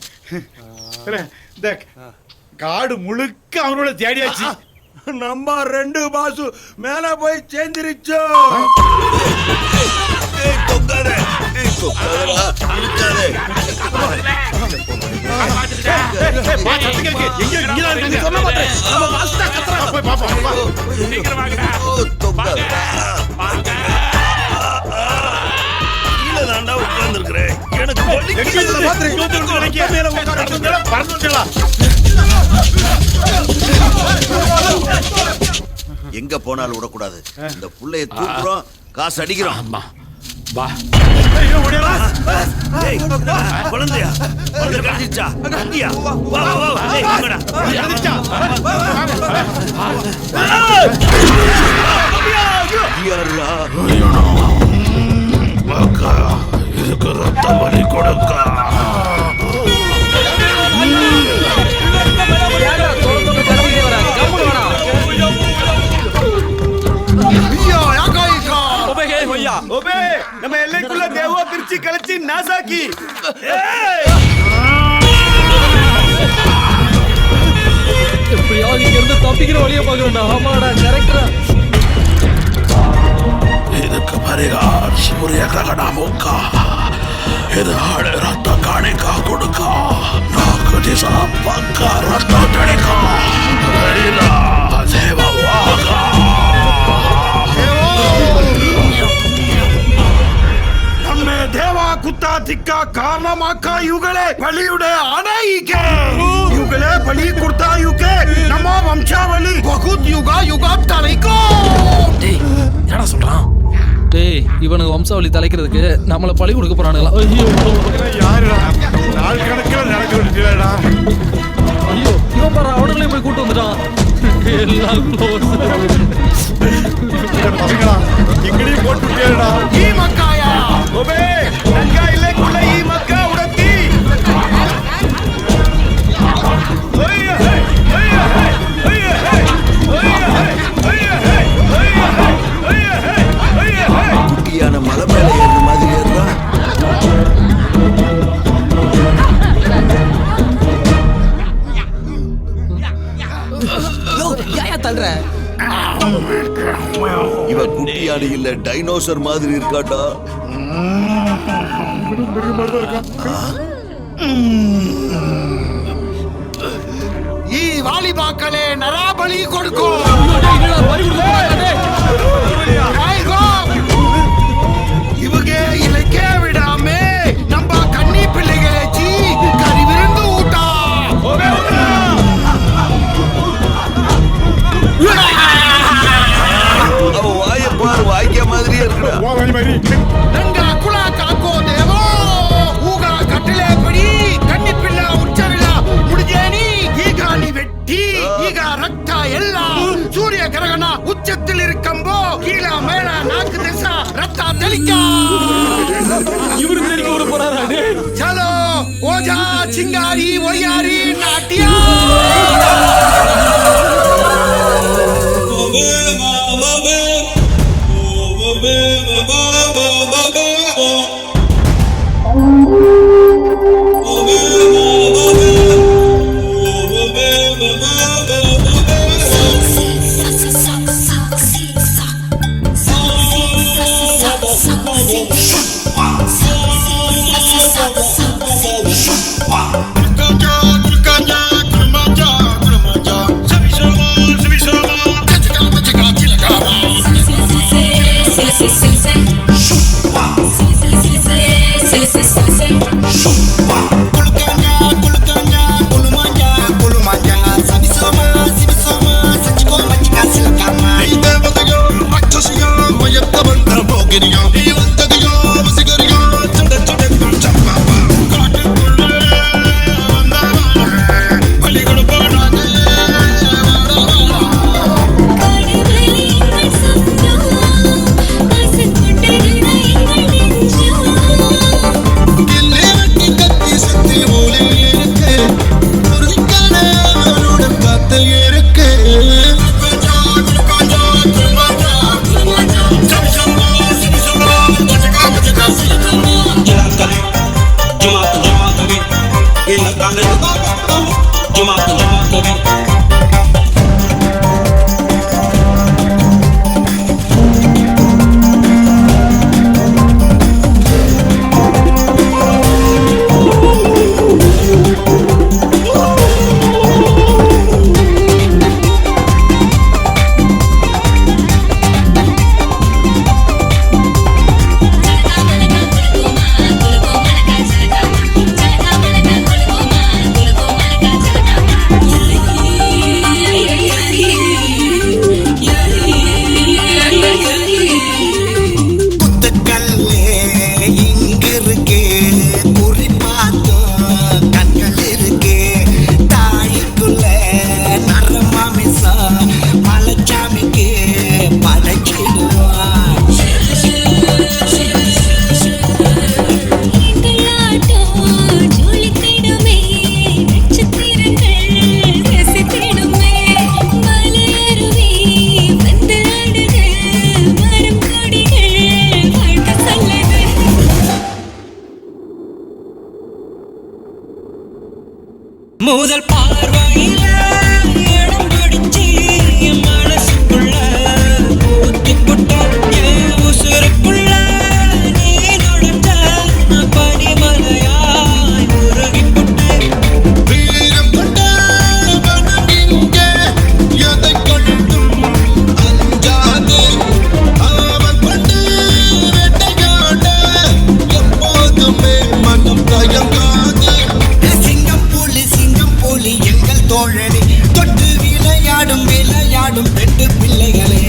இந்த காடு முழுக்க அவனோட தேடியாச்சு. நம்ம 2 பாசு மேல போய் சேர்ந்துருச்சோ. எங்க போனாலும் விடக்கூடாது. இந்த புள்ளைய தூக்குறோம், காசு அடிக்கிறோம். வா குழந்தையா குழந்தை கிடைச்சிச்சா? இங்கயா? வா வா வா. ஏய் வாங்கடா. யாரா வாக்கா இதுக்கு ரத்த வலி கொடுக்க. நம்ம எல்லைக்குள்ள தேவா பிரிச்சு கலச்சி நாசாக்கி. எப்படியாவது இங்க இருந்து தப்பிக்கிற வழியை பாக்குறேன்டா. ஆமாடா கரெக்டா. இதுக்கு பரிகார் சூரிய கிரகணமுக்கா இது ஆடு ரத்த காணிக்கா கொடுக்கா நாக்கு திசா பக்கா ரத்த தணிக்கா தேவவாகா. നമ്മെ ദേവാ കുത്താത്തിക്ക കാരണമാക്ക യുഗളെ ബലിയുടെ അണയിക്കെ യുഗളെ ബലി കൊടുത്ത യുഗെ നമ്മ വംശാവലി ബഹുത് യുഗ യുഗം തലൈക്കോ. டேய் என்னடா சொல்றான்? டேய் இவனுக்கு வம்சாவளி தலைக்கிறதுக்கு நம்மள பழி கொடுக்க போறானுங்களா? ஐயோ யாருடா நாள் கணக்கில் நடக்க வேண்டியதுடா. ஐயோ இவன் பாரு அவனுங்களே போய் கூட்டு வந்துட்டான். எல்லாம் க்ளோஸ். பசங்களா இங்கேயும் போட்டுட்டேடா. ஈ மக்காயா ஒபே நங்கா இல்லைக்குள்ள ஈ மக்கா உடத்தி. ஓய்யே ஓய்யே ஓய்யே குட்டியான மலை மேல ஏறுற மாதிரி ஏறுறா. இவ குட்டியாடு இல்ல டைனோசர் மாதிரி இருக்காட்டா. ಈ ವಾಲಿಬಾಕಲೆ ನರಾಬಲಿ ಕೊಡ್ಕೋ. ಇವಗೆ ಇಲಕ್ಕೆ ವಿಡಾಮೆ ನಮ್ಮ ಕಣ್ಣಿ ಪಿಳ್ಳೆಗೆ ಚೀ ಕರಿ ವಿருந்து ಊಟ. அவ வாய பாரு வாய்க்க மாதிரியே இருக்குடா. ನಂಗ ಕುಳ ಕಾಕೋ ದೇವೋ ಊಗ ಕಟ್ಟಲೆ ಬಿಡಿ ಕಣ್ಣಿ ಪಿಳ್ಳ ಉಚ್ಚರಿಲ್ಲ ಮುಡಿದೇನಿ. ಈಗ ನೀ வெட்டி ಈಗ ರಕ್ತ ಎಲ್ಲ சூரிய கிரகண உச்சத்தில் இருக்கம்போ கீழ மேல நாக்கு திசா ரத்த தெளிக்கா. இவரு தெரிக்க விட போறாரா? சலோ ஓஜா சிங்காரி ஒய்யாரி நாட்டியா. முதல் பார்வையில இடம் பிடிச்சி மனசுக்குள்ள ஊத்தி புட்ட என் உசுருக்குள்ள நீ நுழைஞ்ச பனிமலையாய் உருகி புட்டேன். வீரம் கொண்ட மனம் இங்கே எதை கொண்டும் அஞ்சாதே. அவன் கொண்டு வேட்டையாட எப்போதுமே மனம் தயங்காதே. சிங்கம் புலி எங்கள் தோழனே, தொட்டு விளையாடும் ரெண்டு பிள்ளைகளே.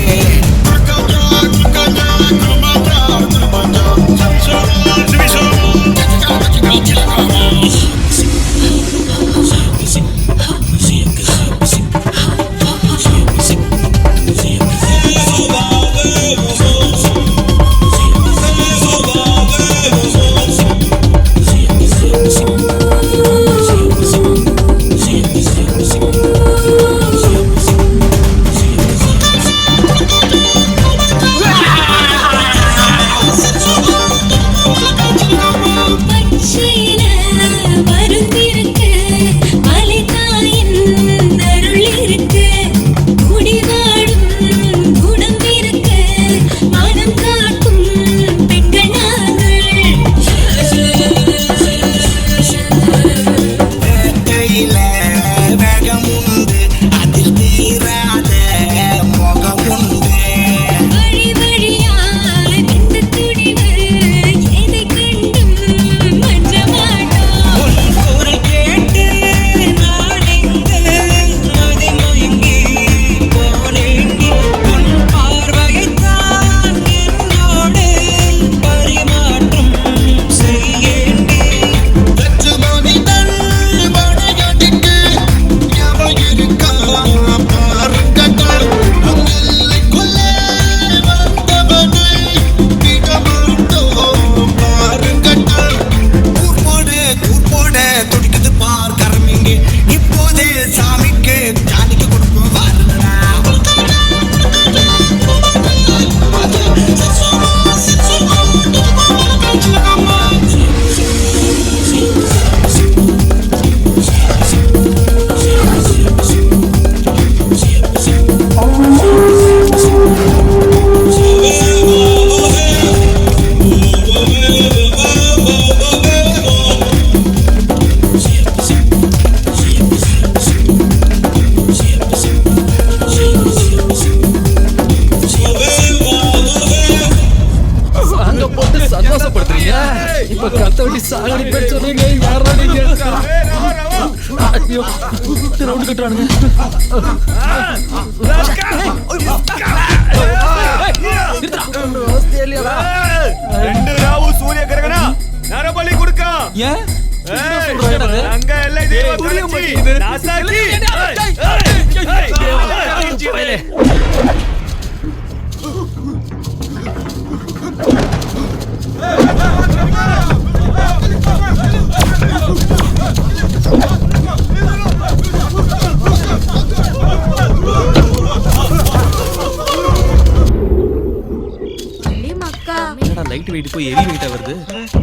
லைட் வெயிட் போய் ஹெவி வெயிட்டா வருது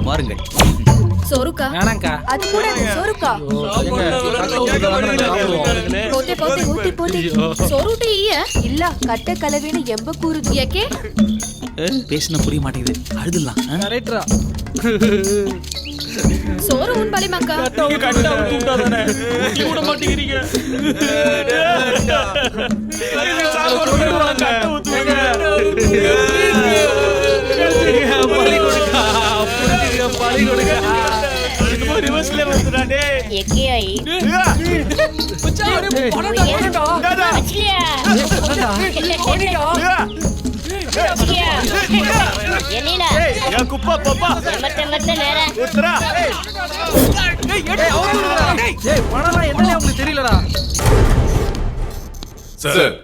பாருங்கள். சோறுக்கா வேணாங்க்கா. அது கூட சோறுக்கா போते போते ಊಟಿ போते சோறுட்டி இல்ல கட்ட கலவேன எம்ப கூறுது ஏಕೆ பேசின புரிய மாட்டேங்குது அழுதுலாம் கரெக்ட்ரா சோறு உன் பலி மக்கா கட்டா விட்டுட்டானே விட மாட்டேங்கிறீங்க தெரியலடா சார்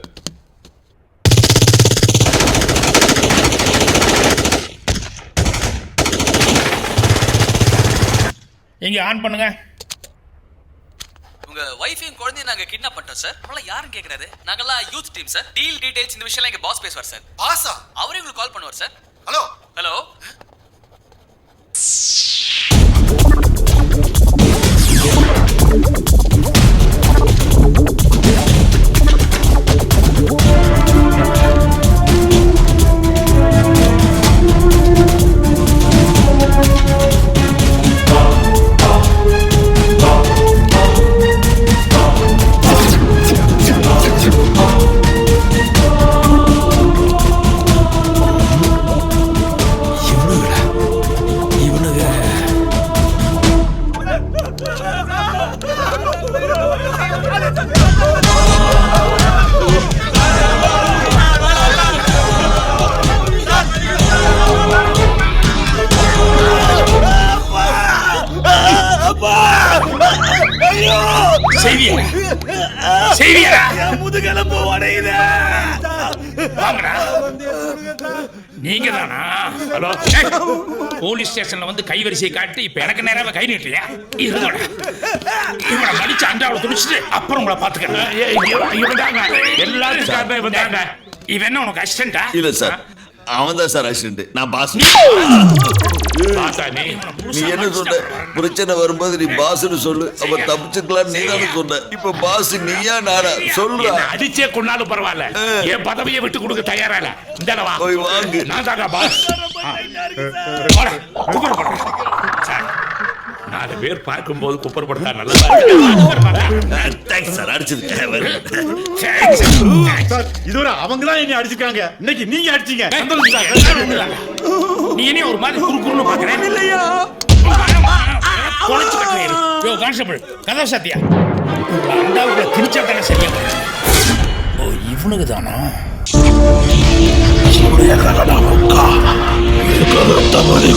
இங்க ஆன் பண்ணுங்க. உங்க வைஃபையும் குழந்தையும் நாங்க கிட்னாப் பண்ணிட்டோம் சார். அவளை யாரும் கேக்குறாரு? நாங்கெல்லாம் youth team sir. Deal details இந்த விஷயம்லாம் எங்க பாஸ் பேசுவார் சார். பாஸா? அவரே உங்களுக்கு கால் பண்ணுவார் சார். ஹலோ ஹலோ முதுகெலும்பு உடையுது. நீங்க தானா? ஹலோ, போலீஸ் ஸ்டேஷன்ல வந்து கைவரிசையை காட்டி இப்ப எனக்கு நேராக கை நீட்டியா? இருங்கடா, இவனை மடிச்சு அண்டாவில் துடிச்சிட்டு அப்புறம் உங்களை பாத்துக்கிறேன். எல்லாரும் வந்தாங்க. இவன் என்ன உனக்கு அசிஸ்டண்டா? இல்ல சார், அவன் தான் சார் அசிஸ்டன்ட். நான் பாஸ். நீ என்ன சொன்ன? பிரச்சனை வரும்போது நீ பாஸ்னு சொல்லு, அப்ப தப்பிச்சுக்கலாம். நீ தானே சொன்ன. இப்ப பாஸ் நீயா நானா? சொல்றா. அடிச்சே கொண்டாலும் பரவாயில்ல, என் பதவியை விட்டு கொடுக்க தயாரா இல்ல. இந்த போய் வாங்கு. நான் தாங்க பாஸ். 4 பேர் பார்க்கும்போது குப்பரப்படுத்தா நல்லதா. தேங்க்ஸ் சார், அடிச்சதுக்கு. சார், இதுவரை அவங்க தான் என்ன அடிச்சிருக்காங்க, இன்னைக்கு நீங்க அடிச்சீங்க. நீ என்ன ஒரு மாதிரி குறுக்குன்னு பாக்குறேன் இல்லையா? கொலைச்சு கட்டுறேன். யோ கான்ஸ்டபிள், கதவு சாத்தியா? அண்டாவுக்குள்ள திணிச்சா தானே சரியா? ஓ, இவனுக்கு தானா?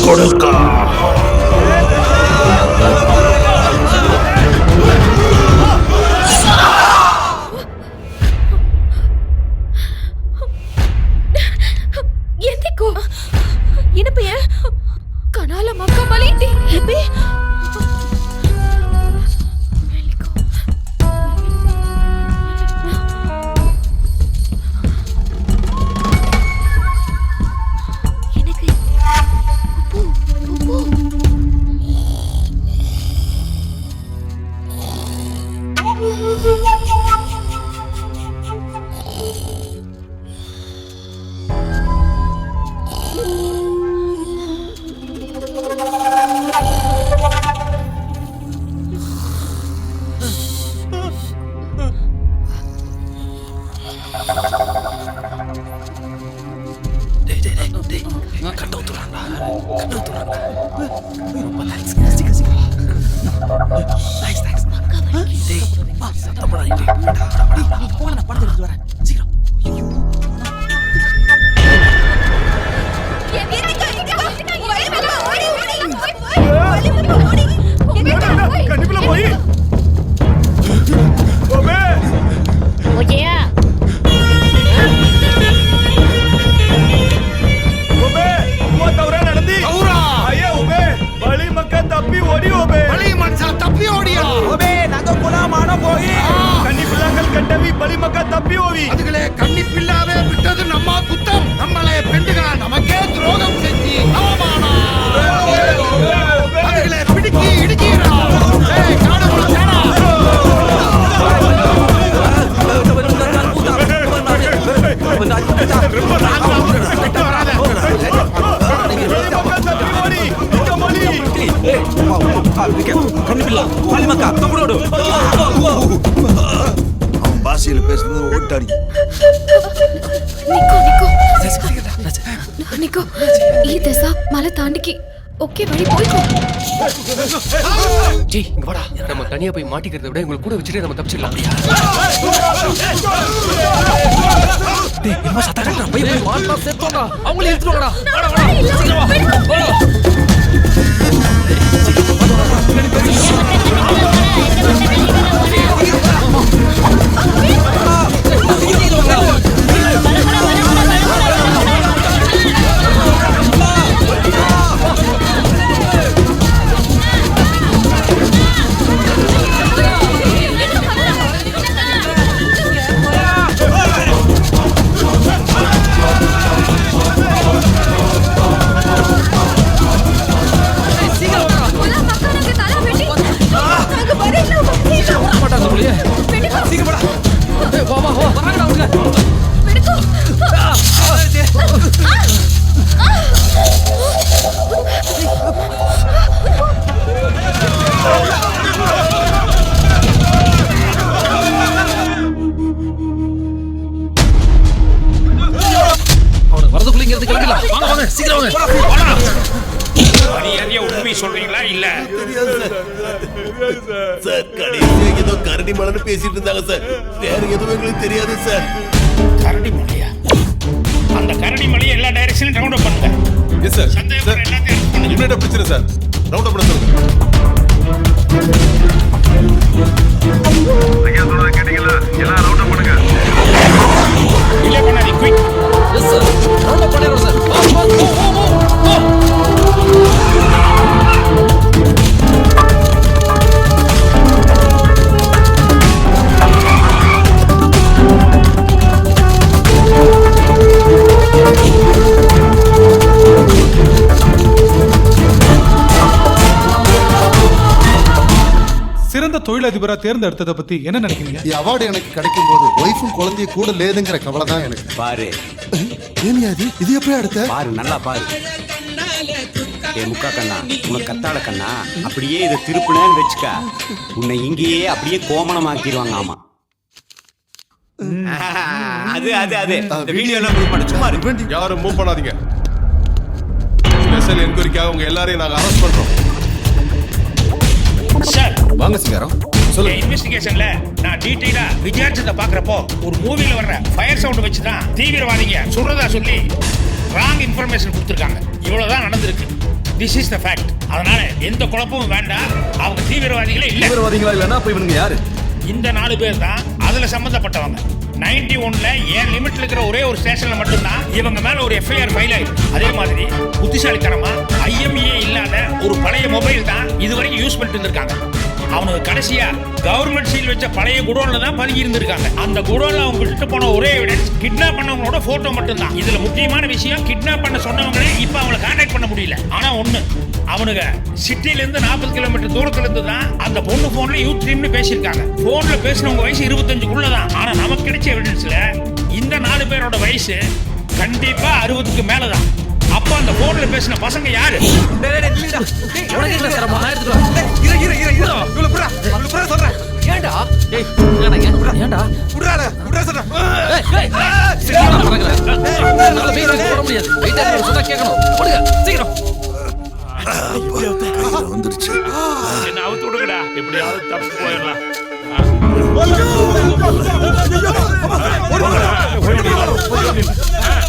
கொடுக்கா ఎందుకు ఇనపే కనాల మక్క బలింది ఎబే பிடிக்க பாஷையில பேசுறது ஓட்டாடி. நிக்கோ ఈ దశ మల తాండికి ఓకే వడి పోయికో. ஜி இங்க வாடா. நம்ம தனியா போய் மாட்டிக்கிறதை விட உங்களை கூட வச்சுட்டே நம்ம தப்பிச்சிடலாம். டேய் என்ன சத்தடா போய் மாட்டா செத்தோடா. அவங்களே எடுத்துறோடா. வாடா வாடா சீக்கிரம் வா. உண்மை சொல்றீங்களா இல்ல? சார் கடைசியா ஏதோ கரடி மலைன்னு பேசிட்டு இருந்தாங்க சார். வேற எதுவும் எங்களுக்கு தெரியாது சார். கரடி மலையா? அந்த கரடி மலையை எல்லா டைரக்ஷன்லயும் ரவுண்ட் அப் பண்ணுங்க. Yes sir. சந்தேகம் எல்லாத்தையும் பண்ணுங்க. இமிடியேட்டா பிடிச்சிரு சார். ரவுண்ட் அப் பண்ண சொல்லுங்க. ஐயா சொல்றத கேட்டீங்களா? எல்லாம் ரவுண்ட் அப் பண்ணுங்க. டிலே பண்ணாதீங்க quick. Yes sir. Round up பண்ணிரோம் சார். சிறந்த தொழிலதிபரா தேர்ந்தெடுத்ததை பத்தி என்ன நினைக்கிறீங்க? அவார்டு எனக்கு கிடைக்கும் போது ஒய்ஃபும் குழந்தைய கூட லேதுங்கிற கவலை தான் எனக்கு. பாரு ஏன் இது எப்படி அடுத்த பாரு நல்லா பாரு. ஏ முக்கா கண்ணா உனக்கு கத்தாழ கண்ணா அப்படியே இதை திருப்பினேன்னு வச்சுக்க உன்னை இங்கேயே அப்படியே கோமணமாக்கிடுவாங்க. ஆமா அது அது அது இந்த வீடியோலாம் மூவ் பண்ண சும்மா இருக்கு. யாரும் மூவ் பண்ணாதீங்க. ஸ்பெஷல் என்கொயரிக்காக உங்க எல்லாரையும் நாங்க அரெஸ்ட் பண்றோம். சார் வாங்க சிங்காரம் சொல்லுங்க. இன்வெஸ்டிகேஷன்ல நான் டீடைலா விசாரிச்சத பாக்குறப்போ ஒரு மூவில வர்ற ஃபயர் சவுண்ட் வச்சு தான் தீவிரவாதிங்க சொல்றதா சொல்லி ராங் இன்ஃபர்மேஷன் கொடுத்திருக்காங்க. இவ்வளவுதான் நடந்திருக்கு. This is the fact. அதனால எந்த குழப்பமும் வேண்டாம். அவங்க தீவிரவாதிகளே இல்ல. தீவிரவாதிகளா இல்லனா அப்ப இவங்க யாரு? இந்த 4 பேர் தான் அதுல சம்பந்தப்பட்டவங்க. 91ல ஏன் லிமிட்ல இருக்கிற ஒரே ஒரு ஸ்டேஷன்ல மட்டும்தான் இவங்க மேல ஒரு எஃப்ஐஆர் ஃபைல் ஆயிருக்கு. அதே மாதிரி புத்திசாலித்தனமா IMEA இல்லாத ஒரு பழைய மொபைல் தான் இதுவரைக்கும் யூஸ் பண்ணிட்டு இருந்திருக்காங்க. அவனுக்கு கடைசியா கவர்மெண்ட் சீல் வச்ச பழைய குடோன்ல தான் பதுங்கி இருந்திருக்காங்க. அந்த குடோன்ல அவங்க விட்டுட்டு போன ஒரே எவிடன்ஸ் கிட்னாப் பண்ணவங்களோட போட்டோ மட்டும் தான். இதுல முக்கியமான விஷயம் கிட்னாப் பண்ண சொன்னவங்களே இப்ப அவங்களை கான்டாக்ட் பண்ண முடியல. ஆனா ஒண்ணு, அவனுங்க சிட்டில இருந்து 40 கிலோமீட்டர் தூரத்துல இருந்து தான் அந்த பொண்ணு போன்ல யூத் ட்ரீம்னு பேசியிருக்காங்க. போன்ல பேசினவங்க வயசு 25க்குள்ள தான். ஆனா நமக்கு கிடைச்ச எவிடன்ஸ்ல இந்த 4 பேரோட வயசு கண்டிப்பா 60க்கு மேலதான். அப்ப அந்த போன்ல பேசின பசங்க யாரு? ஏண்டா ஏய் ஏண்டா புறாடா புறா சொல்றா ஏய் நல்ல பேர் போட முடியாது. வெயிட்டர் சொன்னா கேட்கணும். போடுங்க சீக்கிரம். வந்துருச்சு. என்ன அவுத்து விடுங்கடா. எப்படியாவது தப்பிச்சு போயிடலாம். Hey!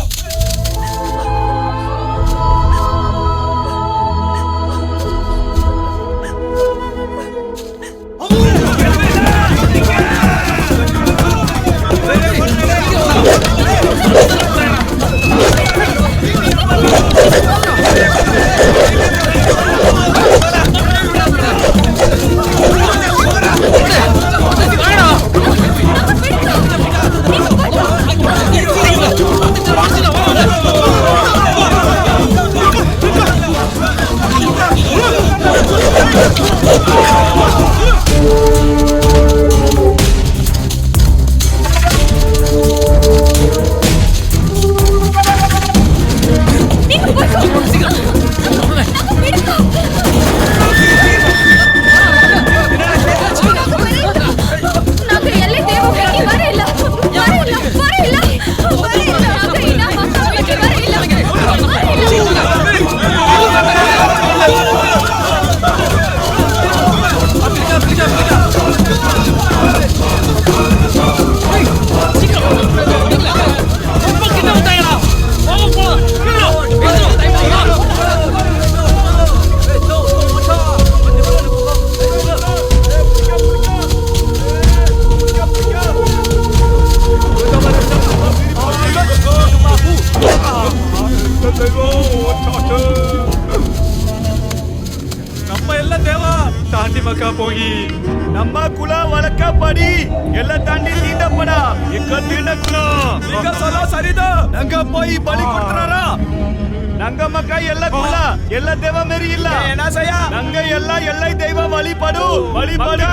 ನಮ್ಮ ಕುಲ ವಳಕಪಡಿ ಎಲ್ಲ ತಾಂಡಿ ತೀಂಡಪಡ ಇಕ್ಕ ತೀಂಡಕುಲ ಈಗ ಸಲ ಸರಿದ ನಂಗಪ್ಪ ಈ ಬಲಿ ಕೊಡ್ತಾರ ನಂಗಮ್ಮಕ್ಕ ಎಲ್ಲ ಕುಲ ಎಲ್ಲ ದೇವ ಮೇರಿ ಇಲ್ಲ ನಂಗ ಎಲ್ಲ ದೈವ ಬಲಿಪಡು ಬಲಿಪಡು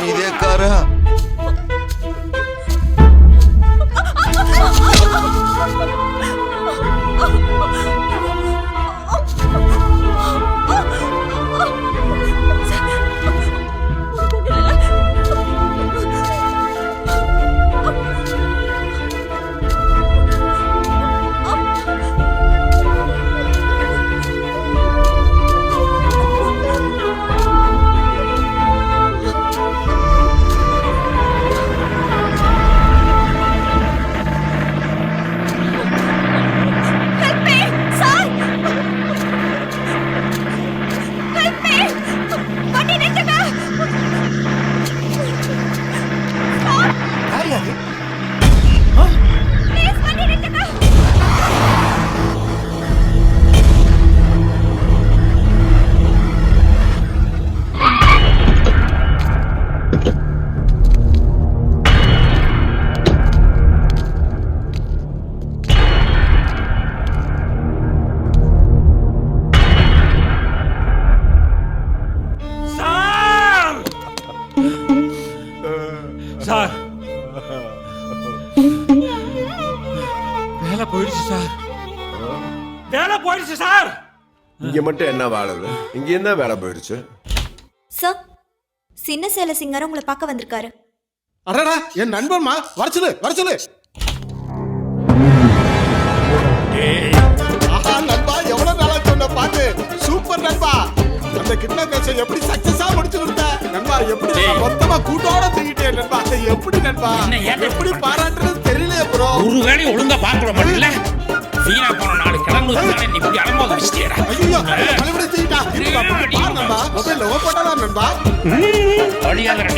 இதே காரா சார் வேலை போயிடுச்சு சார் வேலை போயிடுச்சு சார் இங்க மட்டும் என்ன வாழல இங்க என்ன வேலை போயிடுச்சு சார் சின்ன சேல சிங்காரம் உங்களை பார்க்க வந்திருக்காரு. அடடா என் நண்பன்மா வரச்சலு ஆஹா நண்பா எவ்வளவு நாளா சொன்ன பாத்து சூப்பர் நண்பா அந்த கிட்னா கேஸை எப்படி சக்சஸா முடிச்சு கொடுத்த நண்பா எப்படி மொத்தமா கூட்டோட தூக்கிட்டே நண்பா அதை எப்படி நண்பா எப்படி பாராட்டுறது தெரியல ப்ரோ ஒரு வேளை ஒழுங்கா பாக்குற மாட்டல வீணா போன நாலு கிளம்பு தானே நீ இப்படி அலம்போது வச்சிட்டியடா ஐயோ மறுபடியும் தூக்கிட்டா பாரு நண்பா மொபைல்ல ஓ போட்டா நண்பா அடியாதடா